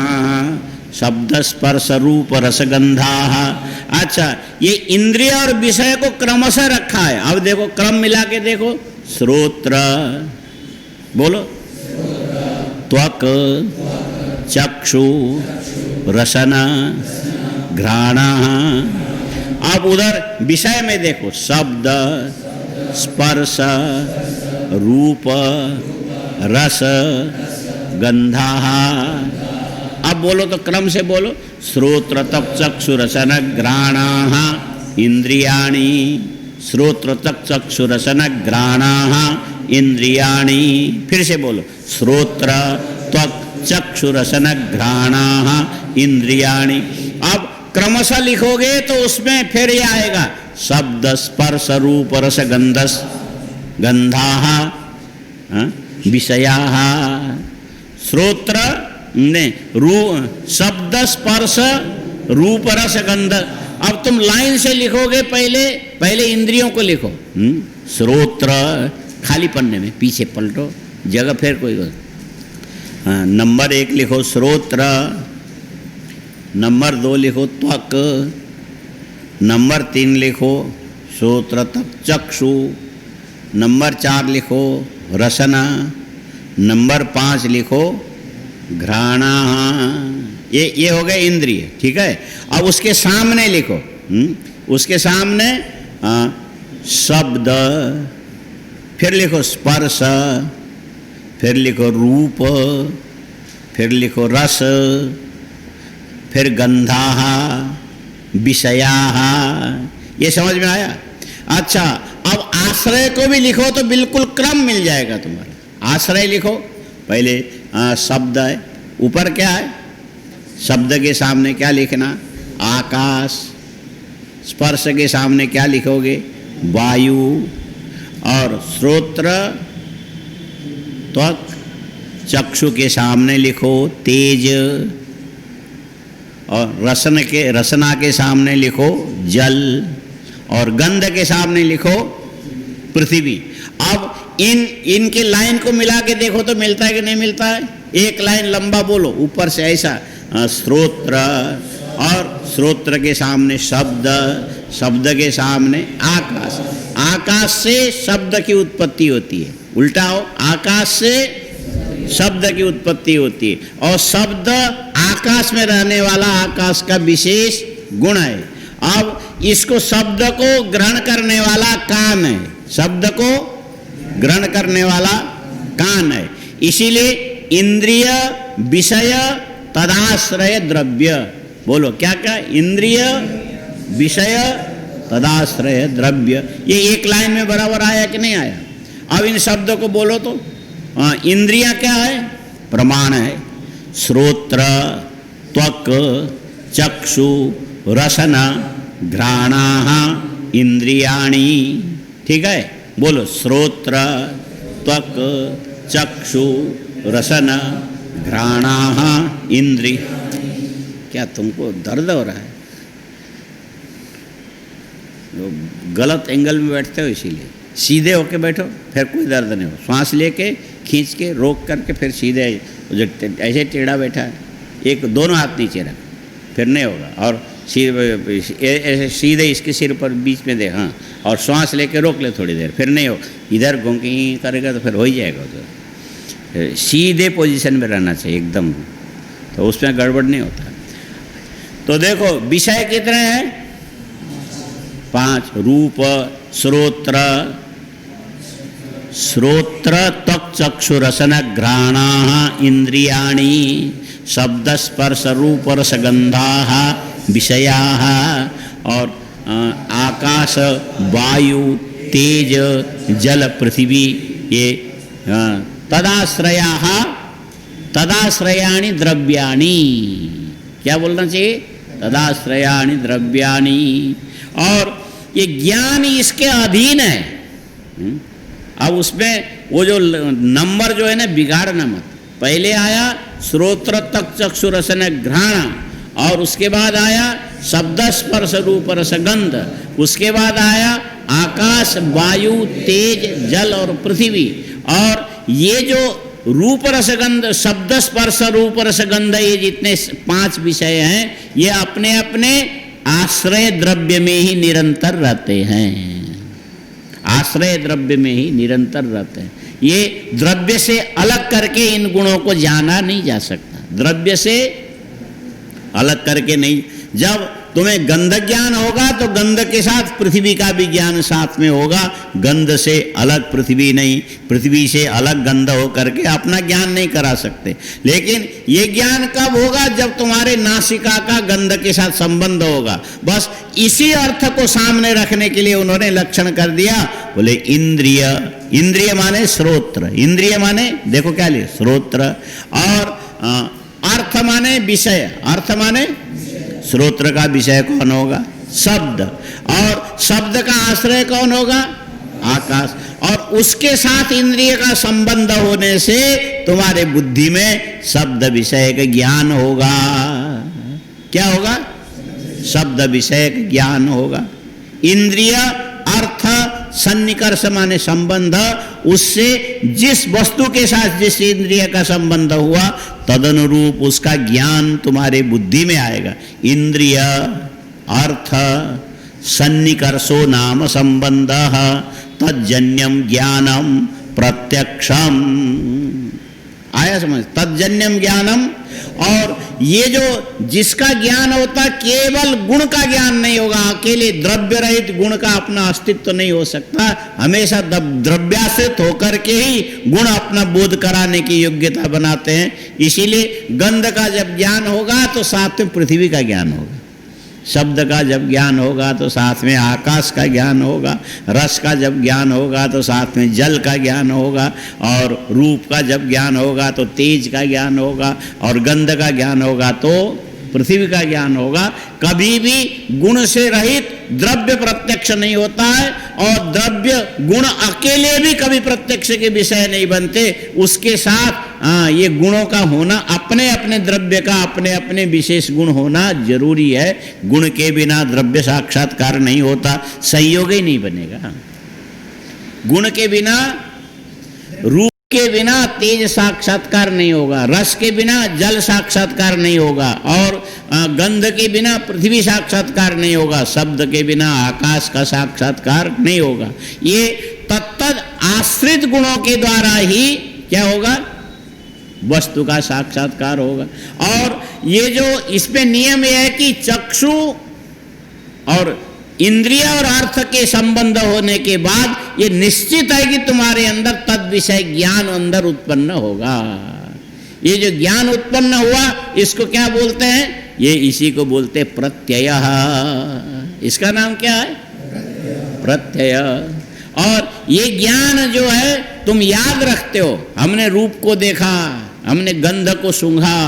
शब्द स्पर्श रूप रसगंधा। अच्छा, ये इंद्रिय और विषय को क्रमशः रखा है। अब देखो क्रम मिला के देखो, श्रोत्र, बोलो, त्वक चक्षु रसन घ्राण। अब उधर विषय में देखो, शब्द स्पर्श रूप रस गंधा। अब बोलो तो क्रम से बोलो, श्रोत्र तक चक्षु रसन घ्राण इंद्रियाणि, श्रोत्र तक चक्षु रसन घ्राण इंद्रियाणि। फिर से बोलो, श्रोत्र त्वक चक्षु रसन घ्राण इंद्रियाणि। अब क्रमशः लिखोगे तो उसमें फिर ये आएगा, शब्द स्पर्श रूप रस गंधस गंधा विषया। श्रोत्र ने शब्द स्पर्श रूप रस गंध। अब तुम लाइन से लिखोगे, पहले इंद्रियों को लिखो। श्रोत्र खाली पन्ने में पीछे पलटो, जगह फिर कोई। हाँ, नंबर 1 लिखो श्रोत्र, नंबर 2 लिखो त्वक, नंबर 3 लिखो श्रोत्र तक चक्षु, नंबर 4 लिखो रसना, नंबर 5 लिखो घ्राणा। ये हो गए इंद्रिय, ठीक है। अब उसके सामने लिखो, उसके सामने शब्द, फिर लिखो स्पर्श, फिर लिखो रूप, फिर लिखो रस, फिर गंधा विषया। ये समझ में आया? अच्छा, अब आश्रय को भी लिखो तो बिल्कुल क्रम मिल जाएगा तुम्हारा। आश्रय लिखो, पहले शब्द है, ऊपर क्या है? शब्द के सामने क्या लिखना? आकाश। स्पर्श के सामने क्या लिखोगे? वायु। और श्रोत्र त्वक चक्षु के सामने लिखो तेज। और रसना के सामने लिखो जल, और गंध के सामने लिखो पृथ्वी। अब इनके लाइन को मिला के देखो तो मिलता है कि नहीं मिलता है? एक लाइन लंबा बोलो ऊपर से ऐसा, श्रोत्र, और श्रोत्र के सामने शब्द, शब्द के सामने आकाश, आकाश से शब्द की उत्पत्ति होती है। उल्टा हो, आकाश से शब्द की उत्पत्ति होती है, और शब्द आकाश में रहने वाला आकाश का विशेष गुण है। अब इसको शब्द को ग्रहण करने वाला कान है, शब्द को ग्रहण करने वाला कान है। इसीलिए इंद्रिय विषय तदाश्रय द्रव्य, बोलो क्या क्या? इंद्रिय विषय तदाश्रय द्रव्य। ये एक लाइन में बराबर आया कि नहीं आया? अब इन शब्दों को बोलो तो इंद्रिया क्या है? प्रमाण है। श्रोत्र, त्वक, चक्षु, रसना, घ्राणाः इंद्रियाणि। ठीक है, बोलो श्रोत्र, त्वक, चक्षु, रसना, घ्राणाः इंद्रिय। क्या तुमको दर्द हो रहा है? गलत एंगल में बैठते हो, इसीलिए सीधे होके बैठो, फिर कोई दर्द नहीं हो। श्वास लेके खींच के रोक करके फिर सीधे, जो ऐसे टेढ़ा बैठा है, एक दोनों हाथ नीचे रख, फिर नहीं होगा। और ऐसे सीधे इसके सिर पर बीच में दे, हाँ, और श्वास लेके रोक ले थोड़ी देर, फिर नहीं हो। इधर घूमके करेगा तो फिर हो ही जाएगा। तो सीधे पोजीशन में रहना चाहिए एकदम, तो उसमें गड़बड़ नहीं होता। तो देखो विषय कितने हैं? 5। रूप, श्रोत्र, त्वक, चक्षु, रसन, घ्राणाः इंद्रियाणि, शब्द, स्पर्श, रूप, रस, गंधाः विषयाः, और आकाश, वायु, तेज, जल, पृथ्वी, ये तदाश्रयाः, तदाश्रयाणि द्रव्याणि। क्या बोलना चाहिए? तदाश्रयाणि द्रव्याणि। और ये ज्ञान इसके अधीन है। अब उसमें वो जो नंबर जो है ना, बिगाड़ना मत। पहले आया श्रोत्र, तक, चक्षु, रसन, घ्राण, और उसके बाद आया शब्द, स्पर्श, रूप, रस, गंध, उसके बाद आया आकाश, वायु, तेज, जल और पृथ्वी। और ये जो रूप, रस, गंध, शब्द, स्पर्श, रूप, रस, गंध, ये जितने 5 विषय हैं, ये अपने अपने आश्रय द्रव्य में ही निरंतर रहते हैं। आश्रय द्रव्य में ही निरंतर रहते हैं। ये द्रव्य से अलग करके इन गुणों को जाना नहीं जा सकता, द्रव्य से अलग करके नहीं। जब तुम्हें गंध ज्ञान होगा तो गंध के साथ पृथ्वी का भी ज्ञान साथ में होगा। गंध से अलग पृथ्वी नहीं, पृथ्वी से अलग गंध हो करके अपना ज्ञान नहीं करा सकते। लेकिन ये ज्ञान कब होगा? जब तुम्हारे नासिका का गंध के साथ संबंध होगा। बस इसी अर्थ को सामने रखने के लिए उन्होंने लक्षण कर दिया। बोले इंद्रिय, इंद्रिय माने श्रोत्र, इंद्रिय माने देखो क्या लिया, श्रोत्र, और अर्थ माने विषय, अर्थ माने श्रोत्र का विषय कौन होगा? शब्द, और शब्द का आश्रय कौन होगा? आकाश। और उसके साथ इंद्रिय का संबंध होने से तुम्हारे बुद्धि में शब्द विषय का ज्ञान होगा। क्या होगा? शब्द विषय का ज्ञान होगा। इंद्रिय अर्थ सन्निकर्ष माने संबंध, उससे जिस वस्तु के साथ जिस इंद्रिय का संबंध हुआ तदनुरूप उसका ज्ञान तुम्हारे बुद्धि में आएगा। इंद्रिय अर्थ सन्निकर्षो नाम संबंधः तज्जन्यम ज्ञानम प्रत्यक्षम। आया समझ? तज्जन्यम ज्ञानम। और ये जो जिसका ज्ञान होता केवल गुण का ज्ञान नहीं होगा, अकेले द्रव्य रहित गुण का अपना अस्तित्व नहीं हो सकता। हमेशा द्रव्याश्रित होकर के ही गुण अपना बोध कराने की योग्यता बनाते हैं। इसीलिए गंध का जब ज्ञान होगा तो साथ में पृथ्वी का ज्ञान होगा, शब्द का जब ज्ञान होगा तो साथ में आकाश का ज्ञान होगा, रस का जब ज्ञान होगा तो साथ में जल का ज्ञान होगा, और रूप का जब ज्ञान होगा तो तेज का ज्ञान होगा, और गंध का ज्ञान होगा तो पृथ्वी का ज्ञान होगा। कभी भी गुण से रहित द्रव्य प्रत्यक्ष नहीं होता है, और द्रव्य गुण अकेले भी कभी प्रत्यक्ष के विषय नहीं बनते। उसके साथ ये गुणों का होना, अपने अपने द्रव्य का अपने अपने विशेष गुण होना जरूरी है। गुण के बिना द्रव्य साक्षात्कार नहीं होता, संयोग ही नहीं बनेगा। गुण के बिना, रूप के बिना तेज साक्षात्कार नहीं होगा, रस के बिना जल साक्षात्कार नहीं होगा, और गंध के बिना पृथ्वी साक्षात्कार नहीं होगा, शब्द के बिना आकाश का साक्षात्कार नहीं होगा। ये तत्तद आश्रित गुणों के द्वारा ही क्या होगा, वस्तु का साक्षात्कार होगा। और ये जो इसमें नियम यह है कि चक्षु और इंद्रिय और अर्थ के संबंध होने के बाद ये निश्चित है कि तुम्हारे अंदर तद विषय ज्ञान अंदर उत्पन्न होगा। ये जो ज्ञान उत्पन्न हुआ इसको क्या बोलते हैं, ये इसी को बोलते प्रत्यय। इसका नाम क्या है, प्रत्यय। और ये ज्ञान जो है तुम याद रखते हो, हमने रूप को देखा, हमने गंध को सूंघा,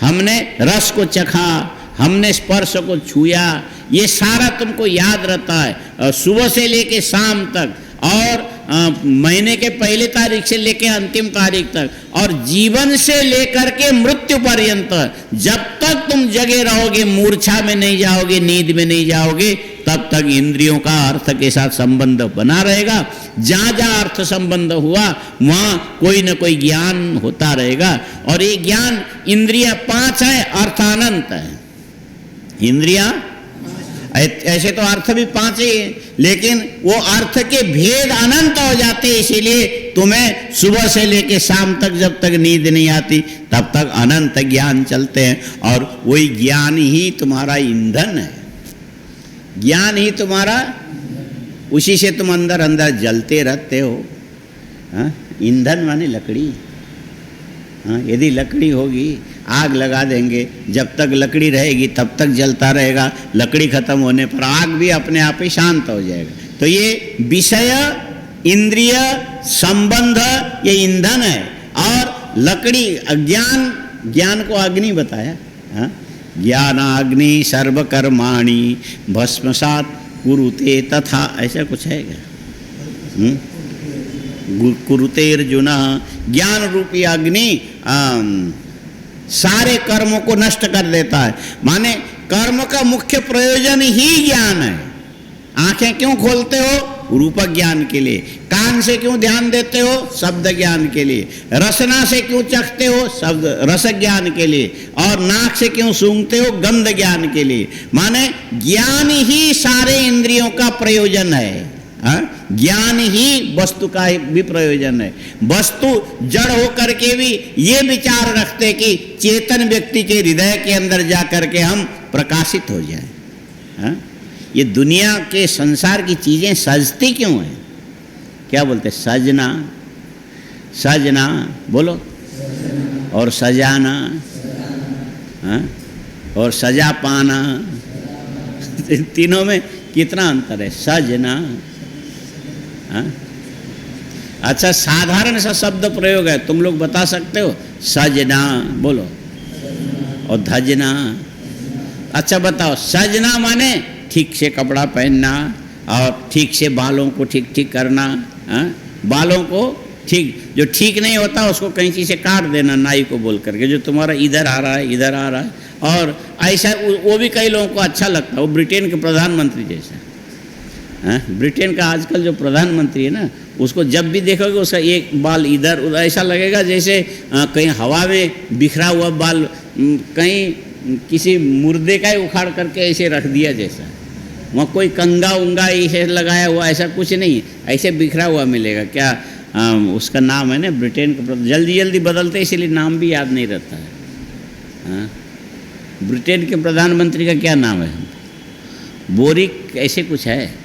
हमने रस को चखा, हमने स्पर्श को छुआ, ये सारा तुमको याद रहता है सुबह से लेके शाम तक, और महीने के पहले तारीख से लेके अंतिम तारीख तक, और जीवन से लेकर के मृत्यु पर्यंत जब तक तुम जगे रहोगे, मूर्छा में नहीं जाओगे, नींद में नहीं जाओगे, तब तक इंद्रियों का अर्थ के साथ संबंध बना रहेगा। जहाँ जहाँ अर्थ संबंध हुआ वहाँ कोई न कोई ज्ञान होता रहेगा। और ये ज्ञान इंद्रिया 5 है, अर्थ अनंत है। इंद्रिया ऐसे तो अर्थ भी 5 ही है, लेकिन वो अर्थ के भेद अनंत हो जाते हैं। इसीलिए तुम्हें सुबह से लेके शाम तक जब तक नींद नहीं आती तब तक अनंत ज्ञान चलते हैं, और वही ज्ञान ही तुम्हारा ईंधन है। ज्ञान ही तुम्हारा, उसी से तुम अंदर अंदर जलते रहते हो। ईंधन माने लकड़ी। यदि लकड़ी होगी, आग लगा देंगे, जब तक लकड़ी रहेगी तब तक जलता रहेगा, लकड़ी खत्म होने पर आग भी अपने आप ही शांत हो जाएगा। तो ये विषय, इंद्रिय, संबंध, ये ईंधन है। और लकड़ी, ज्ञान, ज्ञान को अग्नि बताया। ज्ञानाग्नि सर्वकर्माणि भस्मसात् कुरुते तथा, ऐसा कुछ है क्या? कुरुते अर्जुन, ज्ञान रूपी अग्नि सारे कर्मों को नष्ट कर देता है। माने कर्म का मुख्य प्रयोजन ही ज्ञान है। आंखें क्यों खोलते हो? रूप ज्ञान के लिए। कान से क्यों ध्यान देते हो? शब्द ज्ञान के लिए। रसना से क्यों चखते हो? शब्द रस ज्ञान के लिए। और नाक से क्यों सूंघते हो? गंध ज्ञान के लिए। माने ज्ञान ही सारे इंद्रियों का प्रयोजन है। ज्ञान ही वस्तु का भी प्रयोजन है। वस्तु जड़ होकर के भी ये विचार रखते कि चेतन व्यक्ति के हृदय के अंदर जा करके हम प्रकाशित हो जाए। ये दुनिया के संसार की चीजें सजती क्यों हैं? क्या बोलते? सजना, सजना बोलो, और सजाना, और सजा पाना, तीनों में कितना अंतर है? सजना। अच्छा, साधारण सा शब्द प्रयोग है, तुम लोग बता सकते हो? सजना बोलो, और धजना। अच्छा बताओ, सजना माने ठीक से कपड़ा पहनना, और ठीक से बालों को ठीक ठीक करना। बालों को ठीक, जो ठीक नहीं होता उसको कैंची से काट देना, नाई को बोल करके, जो तुम्हारा इधर आ रहा है, इधर आ रहा है। और ऐसा वो भी कई लोगों को अच्छा लगता है, वो ब्रिटेन के प्रधानमंत्री जैसा। ब्रिटेन का आजकल जो प्रधानमंत्री है ना, उसको जब भी देखोगे उसका एक बाल इधर उधर ऐसा लगेगा जैसे कहीं हवा में बिखरा हुआ बाल कहीं किसी मुर्दे का ही उखाड़ करके ऐसे रख दिया जैसा। वहाँ कोई कंगा उंगा ऐसे लगाया हुआ ऐसा कुछ नहीं है, ऐसे बिखरा हुआ मिलेगा। क्या उसका नाम है ना, ब्रिटेन का जल्दी जल्दी बदलते इसलिए नाम भी याद नहीं रहता है। ब्रिटेन के प्रधानमंत्री का क्या नाम है? बोरिक ऐसे कुछ है।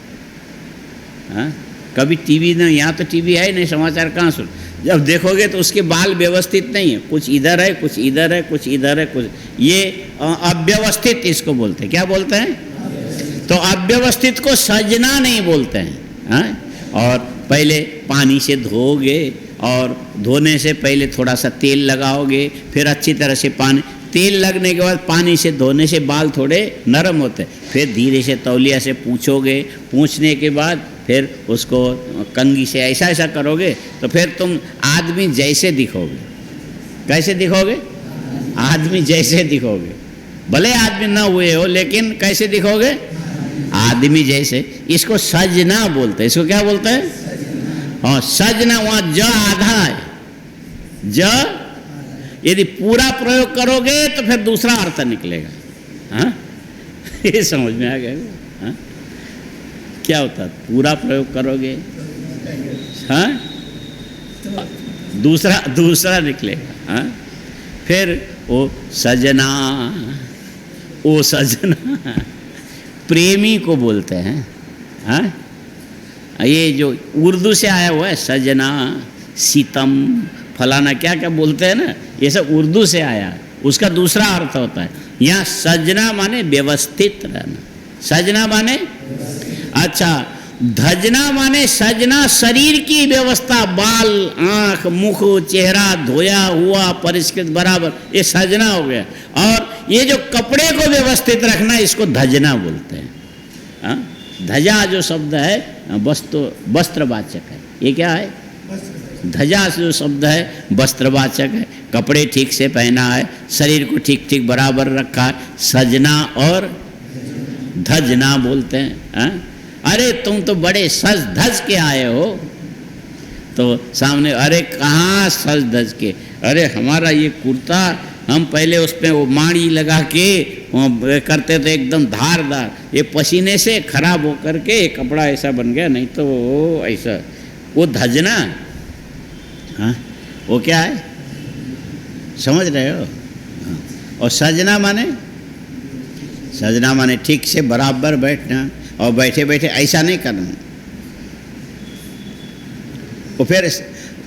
कभी टीवी नहीं, यहाँ तो टीवी है नहीं, समाचार कहाँ सुन। जब देखोगे तो उसके बाल व्यवस्थित नहीं है, कुछ इधर है, कुछ इधर है, कुछ इधर है, कुछ ये अव्यवस्थित इसको बोलते हैं। क्या बोलते हैं? तो अव्यवस्थित को सजना नहीं बोलते हैं। और पहले पानी से धोगे, और धोने से पहले थोड़ा सा तेल लगाओगे, फिर अच्छी तरह से पानी, तेल लगने के बाद पानी से धोने से बाल थोड़े नरम होते हैं, फिर धीरे से तौलिया से पूछोगे, पूछने के बाद फिर उसको कंघी से ऐसा ऐसा करोगे तो फिर तुम आदमी जैसे दिखोगे। कैसे दिखोगे? आदमी जैसे दिखोगे। भले आदमी ना हुए हो लेकिन कैसे दिखोगे? आदमी जैसे। इसको सजना बोलते हैं। इसको क्या बोलते हैं? हाँ, सजना। वहाँ ज आधा है, ज यदि पूरा प्रयोग करोगे तो फिर दूसरा अर्थ निकलेगा। हाँ, ये समझ में आ गया? हाँ, क्या होता है? पूरा प्रयोग करोगे, हाँ, दूसरा निकलेगा। हाँ, फिर वो सजना, ओ सजना प्रेमी को बोलते हैं। हाँ, ये जो उर्दू से आया हुआ है, सजना, सीतम, फलाना क्या क्या बोलते हैं ना, ये सब उर्दू से आया, उसका दूसरा अर्थ होता है। यहाँ सजना माने व्यवस्थित रहना। सजना माने, अच्छा, धजना माने सजना, शरीर की व्यवस्था, बाल, आँख, मुख, चेहरा धोया हुआ, परिष्कृत बराबर, ये सजना हो गया। और ये जो कपड़े को व्यवस्थित रखना, इसको धजना बोलते हैं। हाँ, धजा जो शब्द है वस्त्रवाचक है। ये क्या है? धजा जो शब्द है वस्त्रवाचक है। कपड़े ठीक से पहना है, शरीर को ठीक ठीक बराबर रखा है, सजना और धजना बोलते हैं। हाँ? अरे तुम तो बड़े सज धज के आए हो, तो सामने, अरे कहाँ सज धज के, अरे हमारा ये कुर्ता हम पहले उस पर वो माड़ी लगा के करते थे, एकदम धारदार, ये पसीने से खराब हो करके ये कपड़ा ऐसा बन गया, नहीं तो वो ऐसा, वो धजना। हाँ, वो क्या है? समझ रहे हो? हाँ। और सजना माने, सजना माने ठीक से बराबर बैठना, और बैठे बैठे ऐसा नहीं करना। वो फिर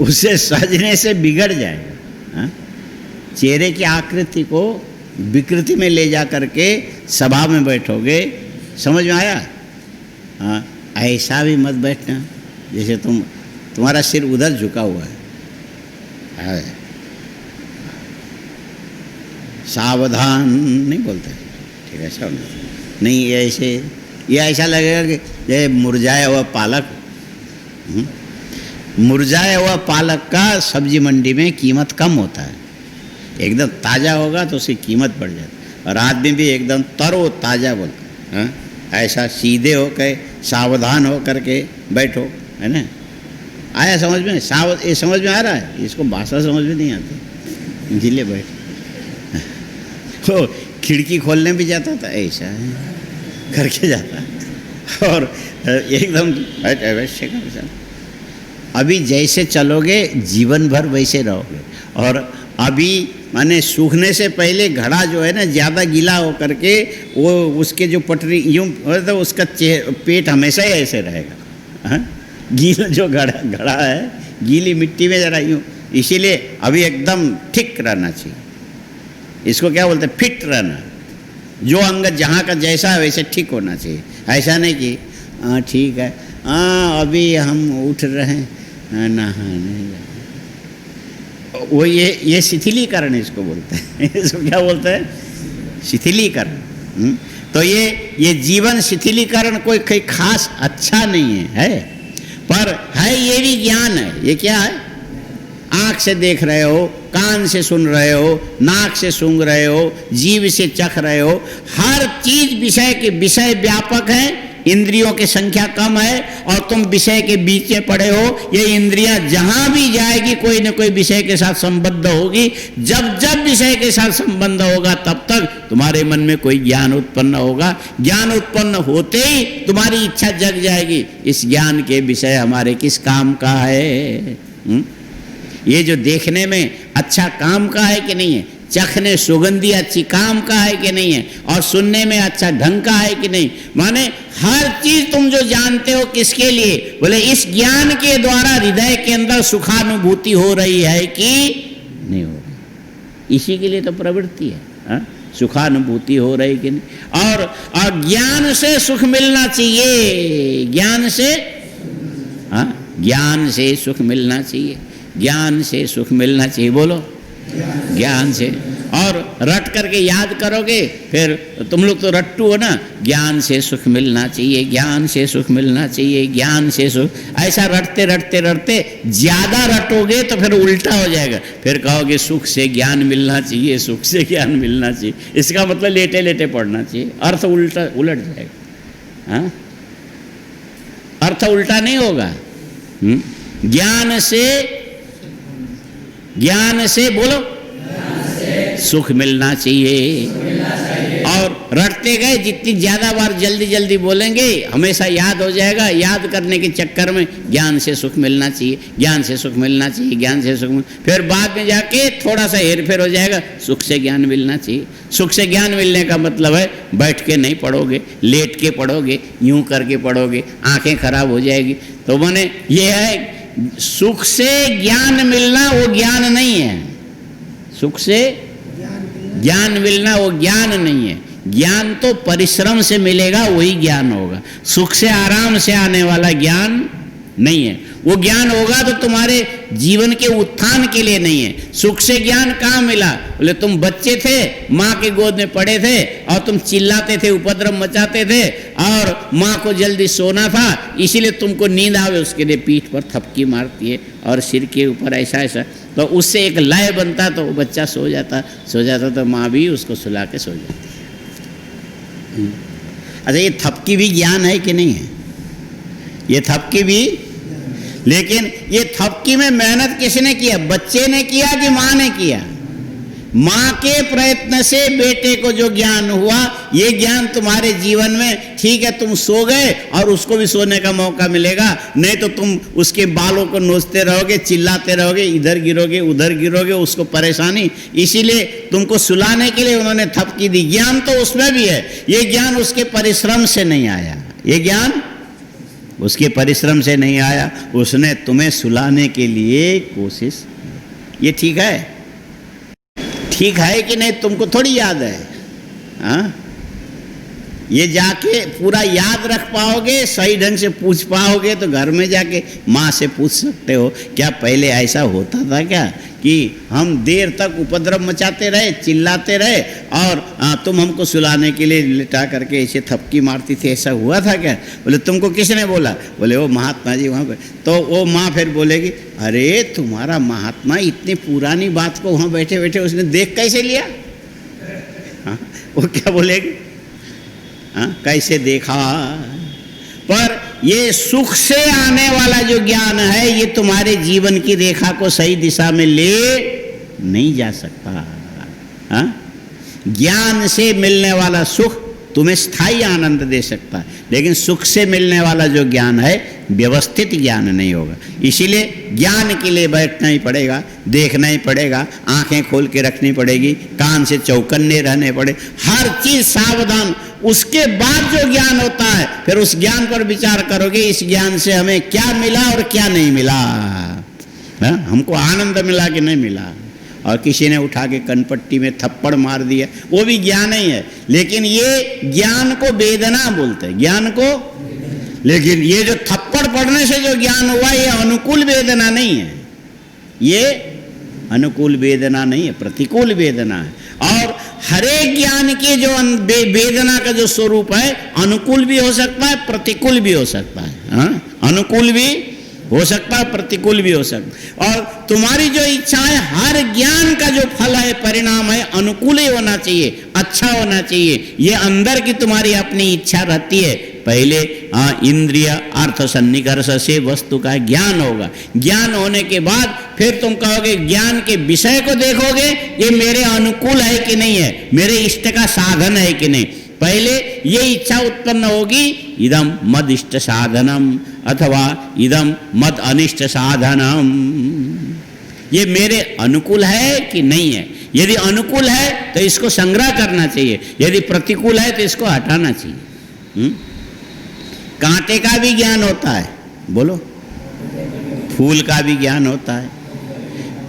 उससे सजने से बिगड़ जाएगा। हाँ? चेहरे की आकृति को विकृति में ले जा करके सभा में बैठोगे। समझ में आया? हाँ, ऐसा भी मत बैठना जैसे तुम्हारा सिर उधर झुका हुआ है। हाँ। सावधान नहीं बोलते, ठीक है? सब नहीं, ये ऐसा लगेगा कि ये मुरझाया हुआ पालक। मुरझाया हुआ पालक का सब्जी मंडी में कीमत कम होता है। एकदम ताज़ा होगा तो उसकी कीमत बढ़ जाती है। और आदमी भी एकदम तरो ताज़ा बोलता है। ऐसा सीधे हो के सावधान हो करके बैठो, है ना? आया समझ में? ये समझ में आ रहा है? इसको भाषा समझ में नहीं आती। जिले बैठ तो खिड़की खोलने भी जाता था, ऐसा है करके जाता, और एकदम वैसे कर। अभी जैसे चलोगे जीवन भर वैसे रहोगे। और अभी माने सूखने से पहले घड़ा जो है ना, ज़्यादा गीला हो करके वो उसके जो पटरी यूँ तो उसका पेट हमेशा ही ऐसे रहेगा। हाँ? गीला जो घड़ा है गीली मिट्टी में जरा यूँ, इसीलिए अभी एकदम ठीक रहना चाहिए। इसको क्या बोलते हैं? फिट रहना। जो अंग जहाँ का जैसा है वैसे ठीक होना चाहिए। ऐसा नहीं कि हाँ ठीक है, हाँ अभी हम उठ रहे हैं नहाने, वो ये शिथिलीकरण इसको बोलते हैं। इसको क्या बोलते हैं? शिथिलीकरण। तो ये जीवन शिथिलीकरण कोई खास अच्छा नहीं है, पर है, ये भी ज्ञान है। ये क्या है? आँख से देख रहे हो, कान से सुन रहे हो, नाक से सूंघ रहे हो, जीभ से चख रहे हो, हर चीज विषय के विषय व्यापक है, इंद्रियों की संख्या कम है, और तुम विषय के बीच में पड़े हो। ये इंद्रियां जहां भी जाएगी कोई न कोई विषय के साथ संबद्ध होगी। जब जब विषय के साथ संबंध होगा तब तक तुम्हारे मन में कोई ज्ञान उत्पन्न होगा। ज्ञान उत्पन्न होते ही तुम्हारी इच्छा जग जाएगी, इस ज्ञान के विषय हमारे किस काम का है? ये जो देखने में अच्छा काम का है कि नहीं है, चखने सुगंधी अच्छी काम का है कि नहीं है, और सुनने में अच्छा ढंग का है कि नहीं, माने हर चीज तुम जो जानते हो किसके लिए? बोले इस ज्ञान के द्वारा हृदय के अंदर सुखानुभूति हो रही है कि नहीं हो रही? इसी के लिए तो प्रवृत्ति है। हा? सुखानुभूति हो रही कि नहीं? और ज्ञान से सुख मिलना चाहिए। ज्ञान से, हाँ, ज्ञान से सुख मिलना चाहिए। ज्ञान से सुख मिलना चाहिए। बोलो, ज्ञान से। और रट करके याद करोगे, फिर तुम लोग तो रट्टू हो ना, ज्ञान से सुख मिलना चाहिए, ज्ञान से सुख मिलना चाहिए, ज्ञान से सुख, ऐसा रटते रटते रटते ज़्यादा रटोगे तो फिर उल्टा हो जाएगा, फिर कहोगे सुख से ज्ञान मिलना चाहिए, सुख से ज्ञान मिलना चाहिए। इसका मतलब लेटे लेटे पढ़ना चाहिए, अर्थ उल्टा उलट जाएगा। हाँ, अर्थ उल्टा नहीं होगा। ज्ञान से बोलो सुख मिलना चाहिए। और रटते गए, जितनी ज़्यादा बार जल्दी जल्दी बोलेंगे हमेशा याद हो जाएगा। याद करने के चक्कर में ज्ञान से सुख मिलना चाहिए, ज्ञान से सुख मिलना चाहिए, ज्ञान से सुख फिर बाद में जाके थोड़ा सा हेर फेर हो जाएगा, सुख से ज्ञान मिलना चाहिए। सुख से ज्ञान मिलने का मतलब है बैठ के नहीं पढ़ोगे, लेट के पढ़ोगे, यूं करके पढ़ोगे, आंखें खराब हो जाएगी। तो माने ये है, सुख से ज्ञान मिलना वो ज्ञान नहीं है। सुख से ज्ञान मिलना वो ज्ञान नहीं है। ज्ञान तो परिश्रम से मिलेगा, वही ज्ञान होगा। सुख से आराम से आने वाला ज्ञान नहीं है। वो ज्ञान होगा तो तुम्हारे जीवन के उत्थान के लिए नहीं है। सुख से ज्ञान कहाँ मिला? बोले तुम बच्चे थे, माँ के गोद में पड़े थे और तुम चिल्लाते थे, उपद्रव मचाते थे और माँ को जल्दी सोना था, इसीलिए तुमको नींद आवे, उसके लिए पीठ पर थपकी मारती है और सिर के ऊपर ऐसा ऐसा, तो उससे एक लय बनता, तो वो बच्चा सो जाता तो माँ भी उसको सुला के सो जाती। अच्छा, ये थपकी भी ज्ञान है कि नहीं है? ये थपकी भी, लेकिन ये थपकी में मेहनत किसने किया? बच्चे ने किया कि माँ ने किया? माँ के प्रयत्न से बेटे को जो ज्ञान हुआ, ये ज्ञान तुम्हारे जीवन में, ठीक है तुम सो गए और उसको भी सोने का मौका मिलेगा, नहीं तो तुम उसके बालों को नोचते रहोगे, चिल्लाते रहोगे, इधर गिरोगे उधर गिरोगे, उसको परेशानी। इसीलिए तुमको सुलाने के लिए उन्होंने थपकी दी। ज्ञान तो उसमें भी है, ये ज्ञान उसके परिश्रम से नहीं आया, ये ज्ञान उसके परिश्रम से नहीं आया, उसने तुम्हें सुलाने के लिए कोशिश। ये ठीक है? ठीक है कि नहीं तुमको थोड़ी याद है? हाँ, ये जाके पूरा याद रख पाओगे, सही ढंग से पूछ पाओगे तो घर में जाके माँ से पूछ सकते हो, क्या पहले ऐसा होता था क्या कि हम देर तक उपद्रव मचाते रहे, चिल्लाते रहे और तुम हमको सुलाने के लिए लिटा करके ऐसे थपकी मारती थी, ऐसा हुआ था क्या? बोले तुमको किसने बोला? बोले वो महात्मा जी वहाँ पे। तो वो माँ फिर बोलेगी, अरे तुम्हारा महात्मा इतनी पुरानी बात को वहाँ बैठे बैठे उसने देख कैसे लिया? हाँ, वो क्या बोलेगी? हाँ, कैसे देखा? पर ये सुख से आने वाला जो ज्ञान है, ये तुम्हारे जीवन की रेखा को सही दिशा में ले नहीं जा सकता। हाँ? ज्ञान से मिलने वाला सुख तुम्हें स्थायी आनंद दे सकता है, लेकिन सुख से मिलने वाला जो ज्ञान है व्यवस्थित ज्ञान नहीं होगा। इसीलिए ज्ञान के लिए बैठना ही पड़ेगा, देखना ही पड़ेगा, आंखें खोल के रखनी पड़ेगी, कान से चौकन्ने रहने पड़े, हर चीज सावधान। उसके बाद जो ज्ञान होता है, फिर उस ज्ञान पर विचार करोगे, इस ज्ञान से हमें क्या मिला और क्या नहीं मिला। हाँ? हमको आनंद मिला कि नहीं मिला? और किसी ने उठा के कनपट्टी में थप्पड़ मार दिया, वो भी ज्ञान ही है, लेकिन ये ज्ञान को वेदना बोलते हैं, ज्ञान को। लेकिन ये जो थप्पड़ पड़ने से जो ज्ञान हुआ, ये अनुकूल वेदना नहीं है, ये अनुकूल वेदना नहीं है, प्रतिकूल वेदना है। और हरेक ज्ञान के जो वेदना का जो स्वरूप है, अनुकूल भी हो सकता है, प्रतिकूल भी हो सकता है। हाँ? अनुकूल भी हो सकता है, प्रतिकूल भी हो सकता है। और तुम्हारी जो इच्छा है, हर ज्ञान का जो फल है, परिणाम है, अनुकूल ही होना चाहिए, अच्छा होना चाहिए। ये अंदर की तुम्हारी अपनी इच्छा रहती है। पहले इंद्रिय अर्थ सन्निकर्ष से वस्तु का ज्ञान होगा, ज्ञान होने के बाद फिर तुम कहोगे, ज्ञान के विषय को देखोगे, ये मेरे अनुकूल है कि नहीं है, मेरे इष्ट का साधन है कि नहीं। पहले ये इच्छा उत्पन्न होगी, इदम मद इष्ट साधनम अथवा इदम मद अनिष्ट साधनम, ये मेरे अनुकूल है कि नहीं है। यदि अनुकूल है तो इसको संग्रह करना चाहिए, यदि प्रतिकूल है तो इसको हटाना चाहिए। कांटे का भी ज्ञान होता है, बोलो, फूल का भी ज्ञान होता है।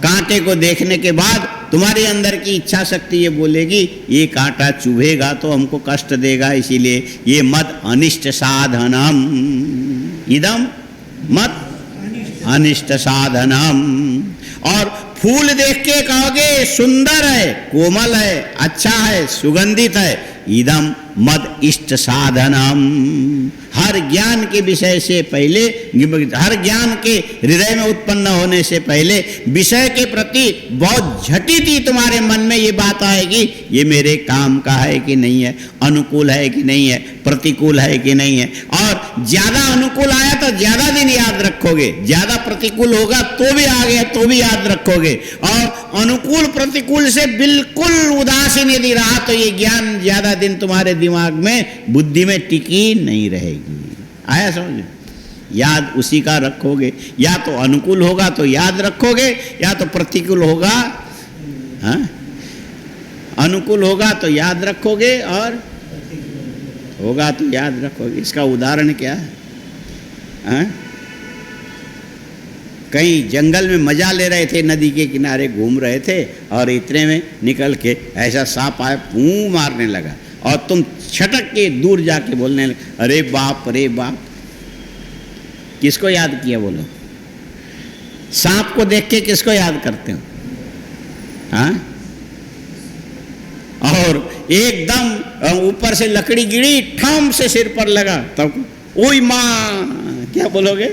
कांटे को देखने के बाद तुम्हारे अंदर की इच्छा शक्ति ये बोलेगी, ये कांटा चुभेगा तो हमको कष्ट देगा, इसीलिए ये मत अनिष्ट साधनम, इदम मत अनिष्ट साधनम। और फूल देख के कहोगे सुंदर है, कोमल है, अच्छा है, सुगंधित है, इदम मद इष्ट साधनम। हर ज्ञान के विषय से पहले, हर ज्ञान के हृदय में उत्पन्न होने से पहले विषय के प्रति बहुत झटिति तुम्हारे मन में ये बात आएगी, ये मेरे काम का है कि नहीं है, अनुकूल है कि नहीं है, प्रतिकूल है कि नहीं है। और ज्यादा अनुकूल आया तो ज्यादा दिन याद रखोगे, ज्यादा प्रतिकूल होगा तो भी आ गया तो भी याद रखोगे, और अनुकूल प्रतिकूल से बिल्कुल उदासीन यदि रहा तो ये ज्ञान ज्यादा दिन तुम्हारे दिमाग में, बुद्धि में टिकी नहीं रहेगी। आया समझ? याद उसी का रखोगे, या तो अनुकूल होगा तो याद रखोगे, या तो प्रतिकूल होगा, हाँ, अनुकूल होगा तो याद रखोगे और होगा तो याद रखोगे। इसका उदाहरण क्या है? हाँ? कहीं जंगल में मजा ले रहे थे, नदी के किनारे घूम रहे थे, और इतने में निकल के ऐसा सांप आया, पूं मारने लगा, और तुम छटक के दूर जाके बोलने लगे, अरे बाप रे बाप। किसको याद किया बोलो? सांप को देख के किसको याद करते हो? हाँ? और एकदम ऊपर से लकड़ी गिरी, ठम से सिर पर लगा, तब ओई माँ, क्या बोलोगे?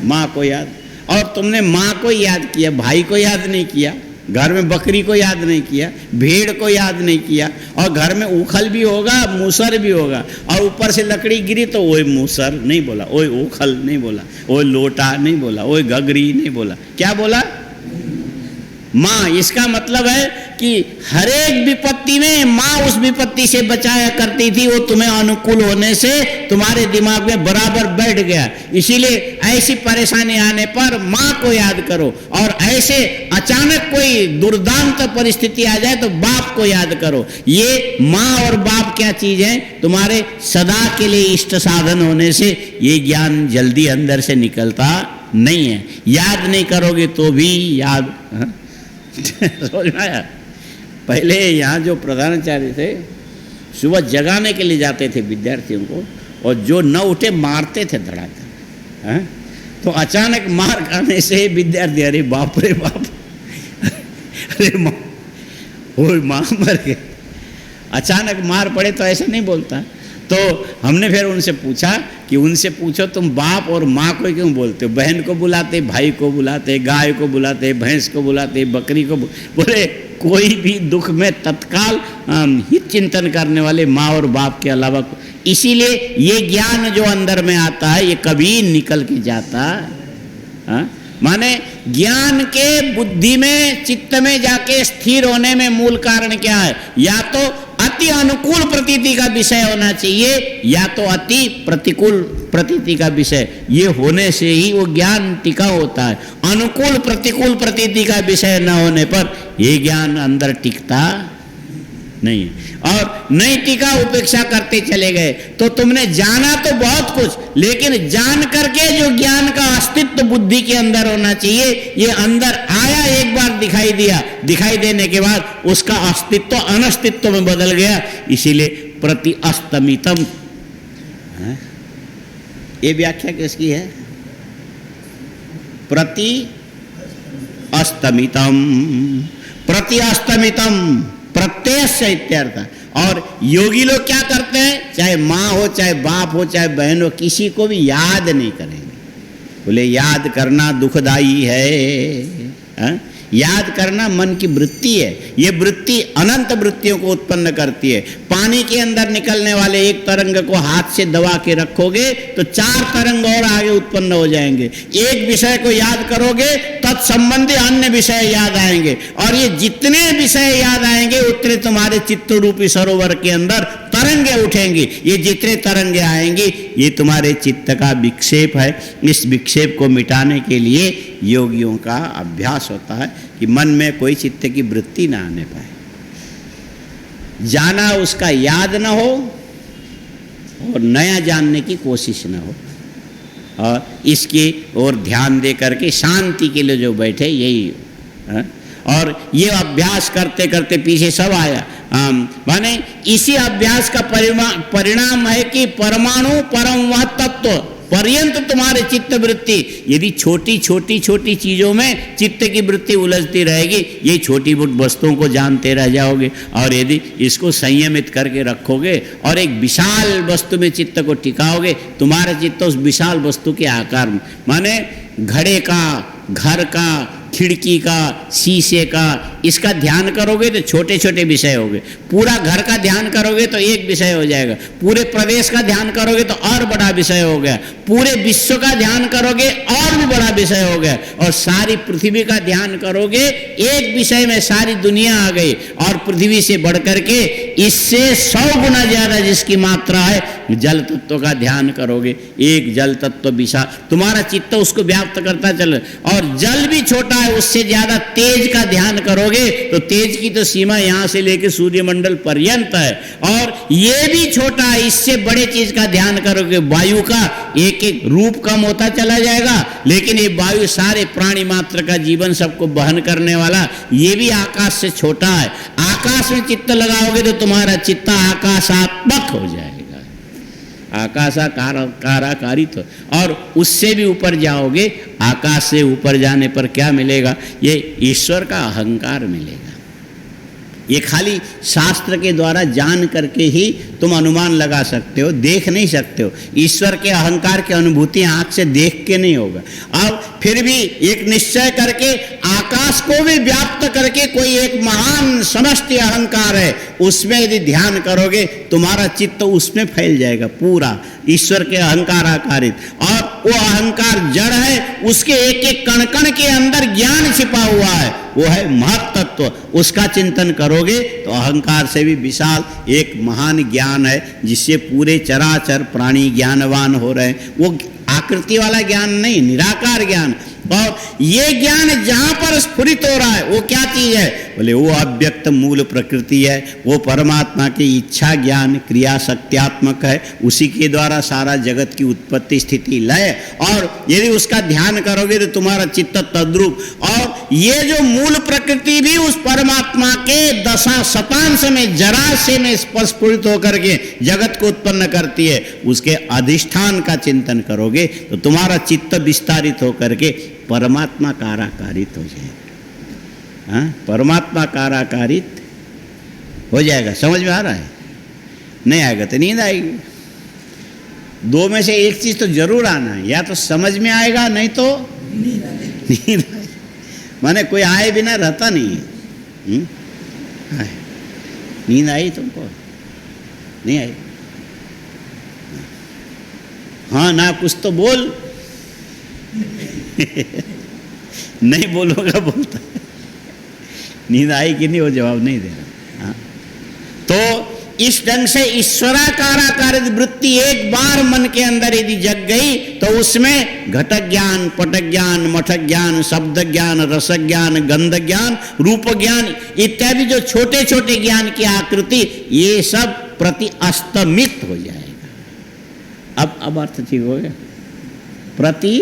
माँ को याद। और तुमने माँ को याद किया, भाई को याद नहीं किया, घर में बकरी को याद नहीं किया, भेड़ को याद नहीं किया, और घर में उखल भी होगा, मूसर भी होगा, और ऊपर से लकड़ी गिरी तो ओए मूसर नहीं बोला, ओए उखल नहीं बोला, ओए लोटा नहीं बोला, ओए गगरी नहीं बोला, क्या बोला? माँ। इसका मतलब है कि हर एक विपत्ति में माँ उस विपत्ति से बचाया करती थी, वो तुम्हें अनुकूल होने से तुम्हारे दिमाग में बराबर बैठ गया। इसीलिए ऐसी परेशानी आने पर माँ को याद करो, और ऐसे अचानक कोई दुर्दांत परिस्थिति आ जाए तो बाप को याद करो। ये माँ और बाप क्या चीज है? तुम्हारे सदा के लिए इष्ट साधन होने से ये ज्ञान जल्दी अंदर से निकलता नहीं है। याद नहीं करोगे तो भी याद, हाँ? समझ में आया? पहले यहाँ जो प्रधानाचार्य थे सुबह जगाने के लिए जाते थे विद्यार्थियों को, और जो न उठे मारते थे धड़ाकर, हाँ? तो अचानक मार खाने से विद्यार्थी, अरे बाप रे बाप, अरे माँ, वो माँ मर गए। अचानक मार पड़े तो ऐसा नहीं बोलता। तो हमने फिर उनसे पूछा कि उनसे पूछो तुम बाप और माँ को क्यों बोलते हो? बहन को बुलाते, भाई को बुलाते, गाय को बुलाते, भैंस को बुलाते, बकरी को बोले कोई भी दुख में तत्काल हित चिंतन करने वाले माँ और बाप के अलावा। इसीलिए ये ज्ञान जो अंदर में आता है ये कभी निकल के जाता, हाँ? माने ज्ञान के बुद्धि में, चित्त में जाके स्थिर होने में मूल कारण क्या है? या तो अति अनुकूल प्रतीति का विषय होना चाहिए, या तो अति प्रतिकूल प्रतीति का विषय। ये होने से ही वो ज्ञान टिका होता है। अनुकूल प्रतिकूल प्रतीति का विषय न होने पर ये ज्ञान अंदर टिकता नहीं है। और नहीं टिका, उपेक्षा करते चले गए, तो तुमने जाना तो बहुत कुछ, लेकिन जान करके जो ज्ञान का अस्तित्व बुद्धि के अंदर होना चाहिए, ये अंदर आया, एक बार दिखाई दिया, दिखाई देने के बाद उसका अस्तित्व अनस्तित्व में बदल गया। इसीलिए प्रति अस्तमितम, ये व्याख्या किसकी है? प्रति अस्तमितम, प्रति अस्तमितम प्रत्यय इत्यर्थ। और योगी लोग क्या करते हैं? चाहे माँ हो, चाहे बाप हो, चाहे बहन हो, किसी को भी याद नहीं करेंगे। बोले याद करना दुखदाई है, हाँ? याद करना मन की वृत्ति है। ये वृत्ति अनंत वृत्तियों को उत्पन्न करती है। पानी के अंदर निकलने वाले एक तरंग को हाथ से दबा के रखोगे तो 4 तरंग और आगे उत्पन्न हो जाएंगे। एक विषय को याद करोगे तत्संबंधी अन्य विषय याद आएंगे, और ये जितने विषय याद आएंगे उतने तुम्हारे चित्त रूपी सरोवर के अंदर तरंगे उठेंगी। ये जितने तरंगे आएंगी ये तुम्हारे चित्त का विक्षेप है। इस विक्षेप को मिटाने के लिए योगियों का अभ्यास होता है कि मन में कोई चित्त की वृत्ति ना आने पाए, जाना उसका याद न हो और नया जानने की कोशिश न हो, और इसकी ओर ध्यान दे करके शांति के लिए जो बैठे यही है। और ये अभ्यास करते करते पीछे सब आया। माने इसी अभ्यास का परिणाम है कि परमाणु परम वह तत्व पर्यंत तुम्हारे चित्त वृत्ति, यदि छोटी छोटी छोटी चीजों में चित्त की वृत्ति उलझती रहेगी, ये छोटी मोटी वस्तुओं को जानते रह जाओगे। और यदि इसको संयमित करके रखोगे और एक विशाल वस्तु में चित्त को टिकाओगे, तुम्हारा चित्त उस विशाल वस्तु के आकार में, माने घड़े का, घर का, खिड़की का, शीशे का, इसका ध्यान करोगे तो छोटे छोटे विषय होंगे। पूरा घर का ध्यान करोगे तो एक विषय हो जाएगा। पूरे प्रदेश का ध्यान करोगे तो और बड़ा विषय हो गया। पूरे विश्व का ध्यान करोगे और भी बड़ा विषय हो गया। और सारी पृथ्वी का ध्यान करोगे, एक विषय में सारी दुनिया आ गई। और पृथ्वी से बढ़कर के इससे 100 गुना ज्यादा जिसकी मात्रा है, जल तत्व का ध्यान करोगे, एक जल तत्व विशाल, तुम्हारा चित्त उसको व्याप्त करता चले। और जल भी छोटा है, उससे ज्यादा तेज का ध्यान करोगे तो तेज की तो सीमा यहां से लेकर सूर्यमंडल पर्यंत है। और ये भी छोटा है, इससे बड़े चीज का ध्यान करोगे, वायु का एक एक रूप कम होता चला जाएगा, लेकिन ये वायु सारे प्राणी मात्र का जीवन सबको वहन करने वाला, ये भी आकाश से छोटा है। आकाश में चित्त लगाओगे तो तुम्हारा चित्त आकाशात्मक हो जाएगा, आकाशाकारित। और उससे भी ऊपर जाओगे, आकाश से ऊपर जाने पर क्या मिलेगा? ये ईश्वर का अहंकार मिलेगा। ये खाली शास्त्र के द्वारा जान करके ही तुम अनुमान लगा सकते हो, देख नहीं सकते हो। ईश्वर के अहंकार की अनुभूति आंख से देख के नहीं होगा। अब फिर भी एक निश्चय करके आकाश को भी व्याप्त करके कोई एक महान समष्टि अहंकार है, उसमें यदि ध्यान करोगे तुम्हारा चित्त उसमें फैल जाएगा पूरा, ईश्वर के अहंकार आकारित। और वो अहंकार जड़ है, उसके एक एक कण कण के अंदर ज्ञान छिपा हुआ है, वो है महत्तत्व। उसका चिंतन करोगे तो अहंकार से भी विशाल एक महान ज्ञान है, जिससे पूरे चराचर प्राणी ज्ञानवान हो रहे हैं। वो आकृति वाला ज्ञान नहीं, निराकार ज्ञान। और ये ज्ञान जहां पर स्फुरित हो रहा है वो क्या चीज है? बोले वो अव्यक्त मूल प्रकृति है, वो परमात्मा की इच्छा ज्ञान क्रिया शक्त्यात्मक है, उसी के द्वारा सारा जगत की उत्पत्ति स्थिति लय। और यदि उसका ध्यान करोगे तो तुम्हारा चित्त तद्रूप। और ये जो मूल प्रकृति भी उस परमात्मा के दशा शतांश में जराशय में स्फुरित होकर के जगत को उत्पन्न करती है, उसके अधिष्ठान का चिंतन करोगे तो तुम्हारा चित्त विस्तारित होकर के परमात्मा काराकारित हो जाएगा। हाँ, परमात्मा काराकारित हो जाएगा। समझ में आ रहा है? नहीं आएगा तो नींद आएगी। दो में से एक चीज तो जरूर आना है, या तो समझ में आएगा नहीं तो नींद आएगी। माने कोई आए बिना रहता नहीं है। नींद आई तुमको? नहीं आई? हाँ ना, कुछ तो बोल। नहीं बोलोगा बोलता। नींद आई कि नहीं वो जवाब नहीं दे रहा। हाँ? तो इस ढंग से ईश्वराकाराकारित वृत्ति एक बार मन के अंदर यदि जग गई तो उसमें घटक ज्ञान, पटक ज्ञान, मठक ज्ञान, शब्द ज्ञान, रस ज्ञान, गंध ज्ञान, रूप ज्ञान इत्यादि जो छोटे छोटे ज्ञान की आकृति, ये सब प्रति अस्तमित हो जाएगा। अब अर्थ ठीक हो गया? प्रति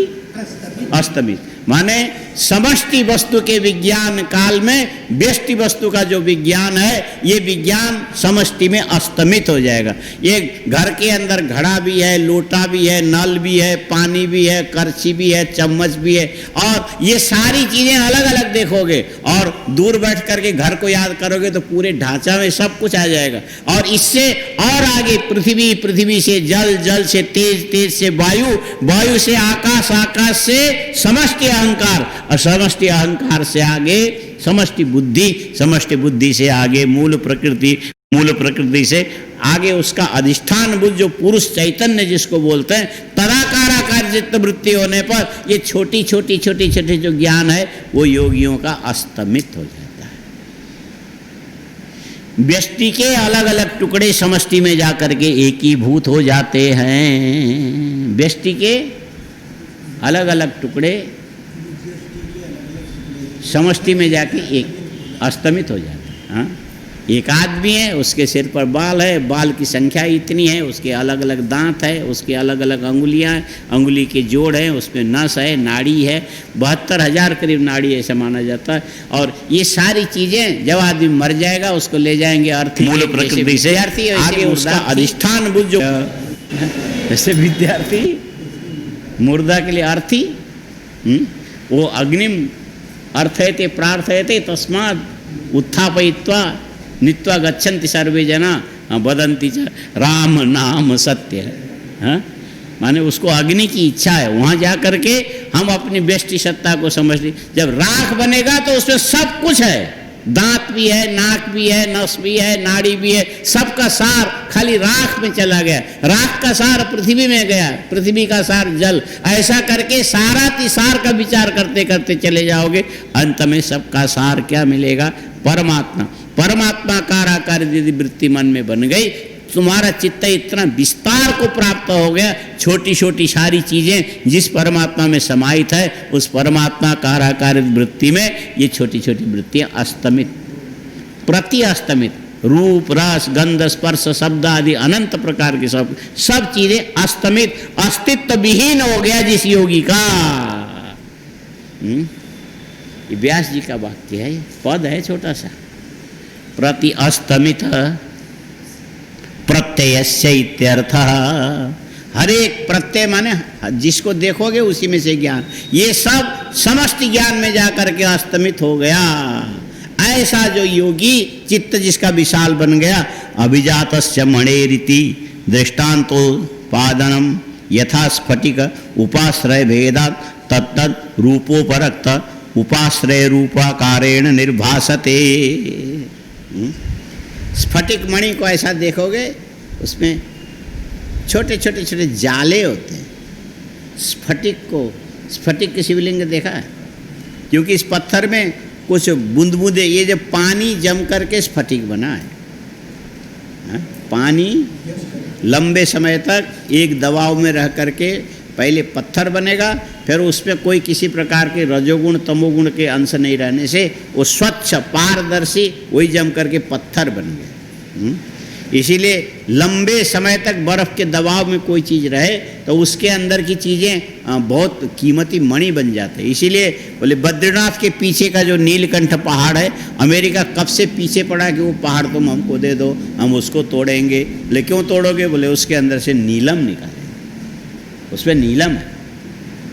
अस्तमित माने समष्टि वस्तु के विज्ञान काल में व्यष्टि वस्तु का जो विज्ञान है, ये विज्ञान समष्टि में अस्तमित हो जाएगा। ये घर के अंदर घड़ा भी है, लोटा भी है, नल भी है, पानी भी है, करछी भी है, चम्मच भी है, और ये सारी चीजें अलग अलग देखोगे और दूर बैठ करके घर को याद करोगे तो पूरे ढांचा में सब कुछ आ जाएगा। और इससे और आगे पृथ्वी, पृथ्वी से जल, जल से तेज, तेज से वायु, वायु से आकाश, आकाश से समष्टि अहंकार, और समष्टि अहंकार से आगे समष्टि बुद्धि, समष्टि बुद्धि से आगे मूल प्रकृति, मूल प्रकृति से आगे उसका अधिष्ठान बुद्ध जो पुरुष चैतन्य जिसको बोलते हैं, तदाकाराकार चित्त वृत्ति होने पर ये छोटी छोटी छोटी छोटी जो ज्ञान है वो योगियों का अस्तमित हो जाता है। व्यष्टि के अलग अलग टुकड़े समष्टि में जाकर के एकीभूत हो जाते हैं। व्यष्टि के अलग अलग टुकड़े समष्टि में जाके एक अस्तमित हो जाते हैं। हाँ? एक आदमी है, उसके सिर पर बाल है, बाल की संख्या इतनी है, उसके अलग अलग दांत है, उसके अलग अलग अंगुलियां हैं, अंगुली के जोड़ हैं, उसमें नस है, नाड़ी है, 72,000 करीब नाड़ी ऐसा माना जाता है। और ये सारी चीजें जब आदमी मर जाएगा उसको ले जाएंगे अर्थ मूल प्रकृति से आगे उसका अधिष्ठान बुद्ध जो जैसे विद्यार्थी मुर्दा के लिए अर्थी, वो अग्निम अर्थयते प्रार्थयते तस्माद उत्थापयित्वा नीत्वा गच्छन्ति सर्वे जना वदन्ति च राम नाम सत्य है। हाँ? माने उसको अग्नि की इच्छा है, वहाँ जा करके हम अपनी व्यष्टि सत्ता को समझ ली। जब राख बनेगा तो उसमें सब कुछ है, दांत भी है, नाक भी है, नस भी है, नाड़ी भी है, सबका सार खाली राख में चला गया। राख का सार पृथ्वी में गया, पृथ्वी का सार जल, ऐसा करके सारा तिसार का विचार करते करते चले जाओगे, अंत में सबका सार क्या मिलेगा? परमात्मा। परमात्मा काराकार यदि वृत्ति मन में बन गई, तुम्हारा चित्त इतना विस्तार को प्राप्त हो गया, छोटी छोटी सारी चीजें जिस परमात्मा में समाहित है, उस परमात्मा काराकार वृत्ति में ये छोटी छोटी वृत्तियां अस्तमित, प्रति अस्तमित, रूप रस गंध स्पर्श शब्द आदि अनंत प्रकार की सब चीजें अस्तमित, अस्तित्व विहीन हो गया जिस योगी का। ये व्यास जी का वाक्य है, पद है छोटा सा, प्रति अस्तमित प्रत्ययस्य इत्यर्थः। हर एक प्रत्यय माने जिसको देखोगे उसी में से ज्ञान, ये सब समस्त ज्ञान में जाकर के अस्तमित हो गया। ऐसा जो योगी चित्त जिसका विशाल बन गया, अभिजातस्य मणेरिति दृष्टान्तो पादनम यथा स्फटिक उपाश्रय भेदात् तत्तद् रूपोपरक्त उपाश्रय रूपाकारेण निर्भासते। स्फटिक मणि को ऐसा देखोगे, उसमें छोटे छोटे छोटे जाले होते हैं। स्फटिक की शिवलिंग देखा है? क्योंकि इस पत्थर में कुछ बूंद बूंदे, ये जो पानी जम करके स्फटिक बना है। पानी लंबे समय तक एक दबाव में रह करके पहले पत्थर बनेगा, फिर उसमें कोई किसी प्रकार के रजोगुण तमोगुण के अंश नहीं रहने से वो स्वच्छ पारदर्शी वही जम करके पत्थर बन गया। इसीलिए लंबे समय तक बर्फ़ के दबाव में कोई चीज़ रहे तो उसके अंदर की चीज़ें बहुत कीमती मणि बन जाते हैं। इसीलिए बोले बद्रीनाथ के पीछे का जो नीलकंठ पहाड़ है, अमेरिका कब से पीछे पड़ा कि वो पहाड़ तुम हमको दे दो, हम उसको तोड़ेंगे। बोले क्यों तोड़ोगे? बोले उसके अंदर से नीलम निकाले, उसमें नीलम है।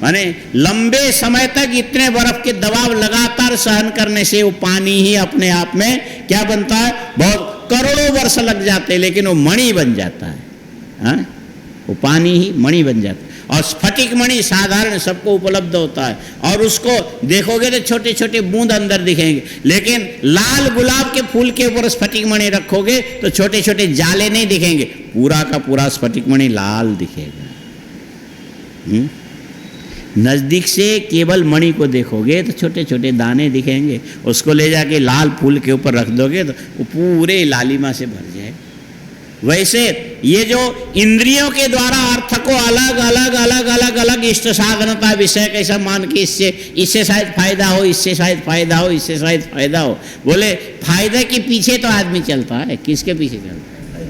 माने लंबे समय तक इतने बर्फ के दबाव लगातार सहन करने से वो पानी ही अपने आप में क्या बनता है, बहुत करोड़ों वर्ष लग जाते हैं, लेकिन वो मणि बन जाता है। हाँ? वो पानी ही मणि बन जाता है। और स्फटिक मणि साधारण सबको उपलब्ध होता है, और उसको देखोगे तो छोटे छोटे बूंद अंदर दिखेंगे, लेकिन लाल गुलाब के फूल के ऊपर स्फटिक मणि रखोगे तो छोटे छोटे जाले नहीं दिखेंगे, पूरा का पूरा स्फटिक मणि लाल दिखेगा। नज़दीक से केवल मणि को देखोगे तो छोटे छोटे दाने दिखेंगे, उसको ले जाके लाल फूल के ऊपर रख दोगे तो वो पूरे लालिमा से भर जाए। वैसे ये जो इंद्रियों के द्वारा अर्थ को अलग अलग अलग अलग अलग इष्ट साधनता विषय कैसा मान के इससे शायद फायदा हो, इससे शायद फायदा हो, इससे शायद फायदा हो। बोले फायदे के पीछे तो आदमी चलता है, किसके पीछे चलता है?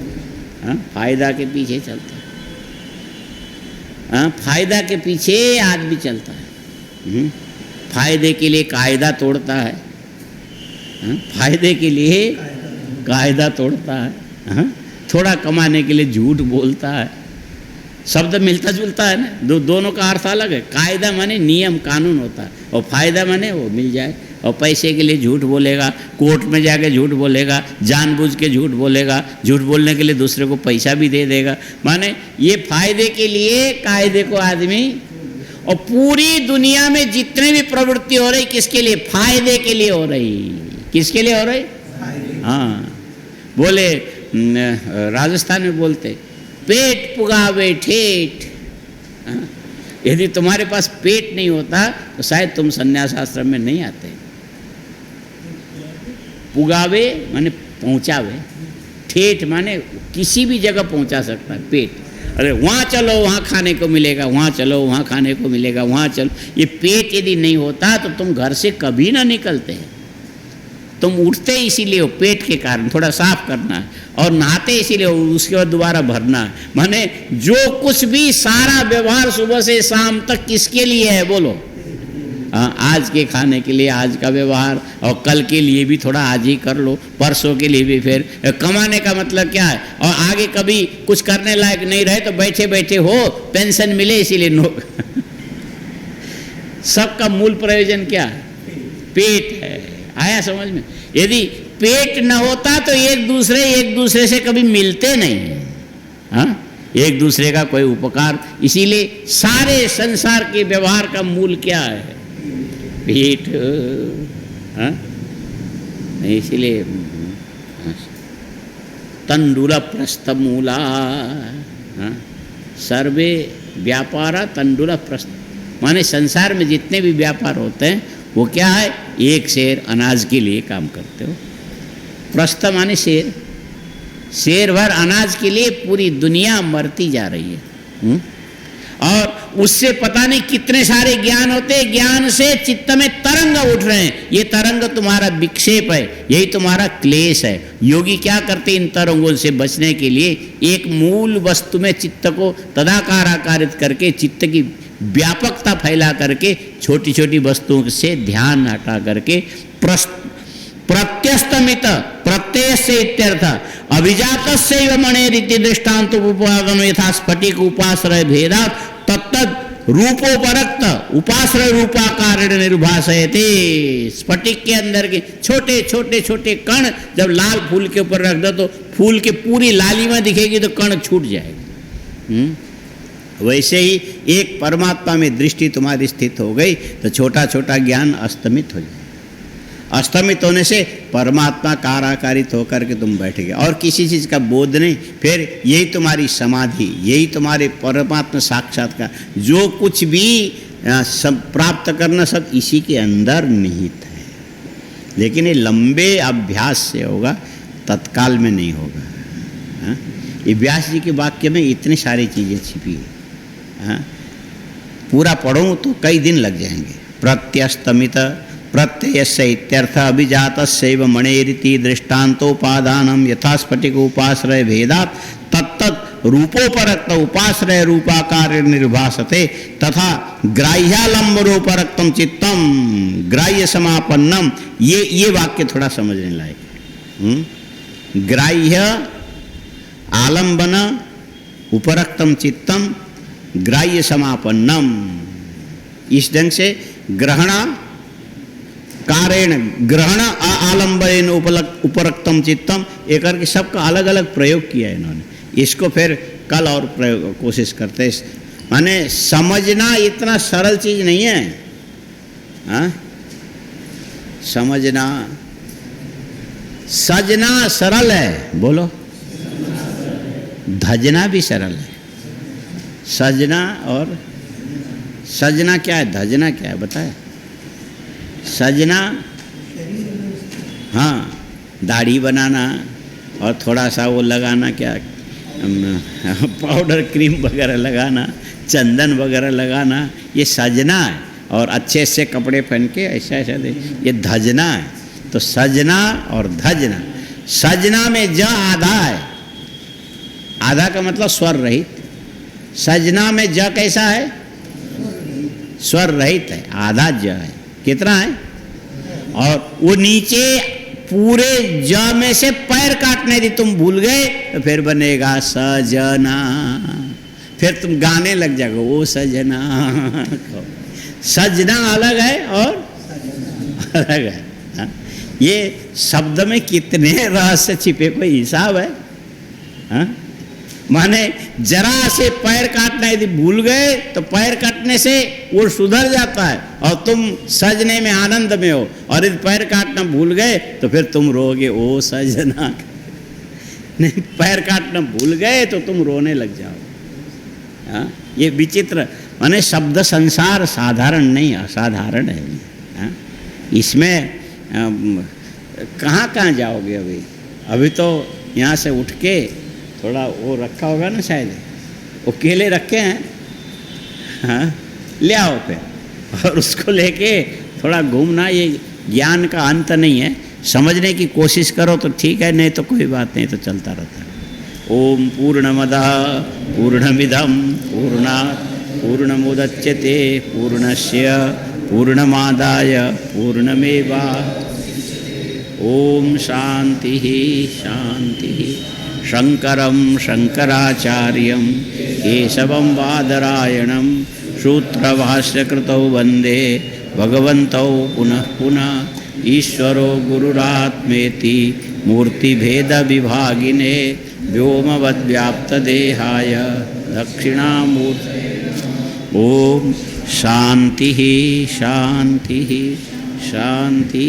हाँ, फायदा के पीछे चलता है। फायदा के पीछे आदमी चलता है, फायदे के लिए कायदा तोड़ता है, फायदे के लिए कायदा तोड़ता है, थोड़ा कमाने के लिए झूठ बोलता है। शब्द मिलता जुलता है ना, दोनों का अर्थ अलग है। कायदा माने नियम कानून होता है, और फायदा माने वो मिल जाए। और पैसे के लिए झूठ बोलेगा, कोर्ट में जाके झूठ बोलेगा, जानबूझ के झूठ बोलेगा, झूठ बोलने के लिए दूसरे को पैसा भी दे देगा। माने ये फायदे के लिए कायदे को आदमी, और पूरी दुनिया में जितने भी प्रवृत्ति हो रही किसके लिए? फायदे के लिए हो रही। किसके लिए हो रही? हाँ, बोले राजस्थान में बोलते पेट पुगावे ठेठ। यदि तुम्हारे पास पेट नहीं होता तो शायद तुम संन्यास आश्रम में नहीं आते। पुगावे माने पहुंचावे, ठेठ माने किसी भी जगह पहुंचा सकता है पेट। अरे वहाँ चलो वहाँ खाने को मिलेगा, वहाँ चलो वहाँ खाने को मिलेगा, वहाँ चलो। ये पेट यदि नहीं होता तो तुम घर से कभी ना निकलते हैं। तुम उठते इसीलिए हो, पेट के कारण, थोड़ा साफ करना है, और नहाते इसीलिए हो, उसके बाद दोबारा भरना है। माने जो कुछ भी सारा व्यवहार सुबह से शाम तक किसके लिए है? बोलो। आज के खाने के लिए आज का व्यवहार, और कल के लिए भी थोड़ा आज ही कर लो, परसों के लिए भी। फिर कमाने का मतलब क्या है? और आगे कभी कुछ करने लायक नहीं रहे तो बैठे बैठे हो पेंशन मिले इसीलिए सबका मूल प्रयोजन क्या है? पेट है। आया समझ में? यदि पेट न होता तो एक दूसरे से कभी मिलते नहीं। हाँ, एक दूसरे का कोई उपकार। इसीलिए सारे संसार के व्यवहार का मूल क्या है? पेट। हाँ, इसीलिए तंडुल प्रस्थमूला। हाँ, सर्वे व्यापारा तंडुल प्रस्थ, माने संसार में जितने भी व्यापार होते हैं वो क्या है? एक शेर अनाज के लिए काम करते हो। प्रस्थ माने शेर, शेर भर अनाज के लिए पूरी दुनिया मरती जा रही है। और उससे पता नहीं कितने सारे ज्ञान होते हैं, ज्ञान से चित्त में तरंग उठ रहे हैं। ये तरंग तुम्हारा विक्षेप है, यही तुम्हारा क्लेश है। योगी क्या करते हैं? इन तरंगों से बचने के लिए एक मूल वस्तु में चित्त को तदाकार आकारित करके, चित्त की व्यापकता फैला करके, छोटी छोटी वस्तुओं से ध्यान हटा करके प्रत्यस्तमित प्रत्यय से इत्यर्थ अभिजात से मणेरिति दृष्टांत उपादन यथा स्फटिक उपाश्रय भेदा तत्तद रूपोपरक्त उपाश्रय रूपाकार निर्भासयते। स्फटिक के अंदर के छोटे छोटे छोटे कण जब लाल फूल के ऊपर रख दो तो फूल की पूरी लालिमा दिखेगी तो कण छूट जाएगा। वैसे ही एक परमात्मा में दृष्टि तुम्हारी स्थित हो गई तो छोटा छोटा ज्ञान अस्तमित हो जाए। अस्तमित होने से परमात्मा काराकारित होकर के तुम बैठ गए और किसी चीज़ का बोध नहीं। फिर यही तुम्हारी समाधि, यही तुम्हारे परमात्मा साक्षात्कार, जो कुछ भी सब प्राप्त करना सब इसी के अंदर निहित है। लेकिन ये लंबे अभ्यास से होगा, तत्काल में नहीं होगा। हाँ? ये व्यास जी के वाक्य में इतनी सारी चीज़ें छिपी है। हाँ? पूरा पढ़ूँ तो कई दिन लग जाएंगे। प्रत्यस्तमित प्रत्ययस्य इत्यर्थ अभिजातस्यैव मणेरिति दृष्टान्तोपादानं यथा स्फटिक उपाश्रय भेदात् तत्तत् रूपोपरक्त उपाश्रय रूपाकार निर्भासते तथा ग्राह्यालंबरोपरक्तम चित्तम ग्राह्य समापन्नम। ये वाक्य थोड़ा समझने लायक। ग्राह्य आलंबन उपरक्तम चित्तम ग्राह्य समापन्नम। इस ढंग से ग्रहण कारेण ग्रहण आलंबन उपरक्तम चित्तम, एक करके सबका अलग अलग प्रयोग किया है इन्होंने। इसको फिर कल और प्रयोग कोशिश करते। माने समझना इतना सरल चीज नहीं है। हाँ? समझना, सजना सरल है, बोलो। धजना भी सरल है। सजना और सजना क्या है, धजना क्या है बताया? सजना, हाँ, दाढ़ी बनाना और थोड़ा सा वो लगाना, क्या पाउडर क्रीम वगैरह लगाना, चंदन वगैरह लगाना, ये सजना है। और अच्छे से कपड़े पहन के ऐसा ऐसा दे, ये धजना है। तो सजना और धजना, सजना में ज आधा है, आधा का मतलब स्वर रहित। सजना में ज कैसा है? स्वर रहित है, आधा ज है। कितना है? और वो नीचे पूरे ज में से पैर काटने दी तुम भूल गए तो फिर बनेगा सजना। फिर तुम गाने लग जाओगे वो सजना। सजना अलग है और अलग है। हाँ? ये शब्द में कितने रहस्य छिपे, कोई हिसाब है? हाँ? माने जरा से पैर काटना यदि भूल गए तो पैर काटने से वो सुधर जाता है और तुम सजने में आनंद में हो, और यदि पैर काटना भूल गए तो फिर तुम रोगे ओ सजना। नहीं, पैर काटना भूल गए तो तुम रोने लग जाओगे। हाँ? ये विचित्र, माने शब्द संसार साधारण नहीं, असाधारण है। हाँ? इसमें कहाँ कहाँ जाओगे? अभी तो यहाँ से उठ के थोड़ा वो रखा होगा ना, शायद वो केले रखे हैं। हाँ, ले आओ फिर, और उसको लेके थोड़ा घूमना। ये ज्ञान का अंत नहीं है, समझने की कोशिश करो तो ठीक है, नहीं तो कोई बात नहीं, तो चलता रहता है। ओम पूर्णमदः पूर्णमिदं पूर्णात् पूर्णमुदच्यते पूर्णस्य पूर्णमादाय पूर्णमेवावशिष्यते। ओम शांति शांति। शंकरं शंकराचार्यं केशवं बादरायणं सूत्रभाष्यकृतौ वन्दे भगवन्तौ पुनः पुनः ईश्वरो गुरुरात्मेति मूर्तिभेदविभागिने व्योमवद्व्याप्तदेहाय दक्षिणामूर्तये ओम शांति शांति शांति।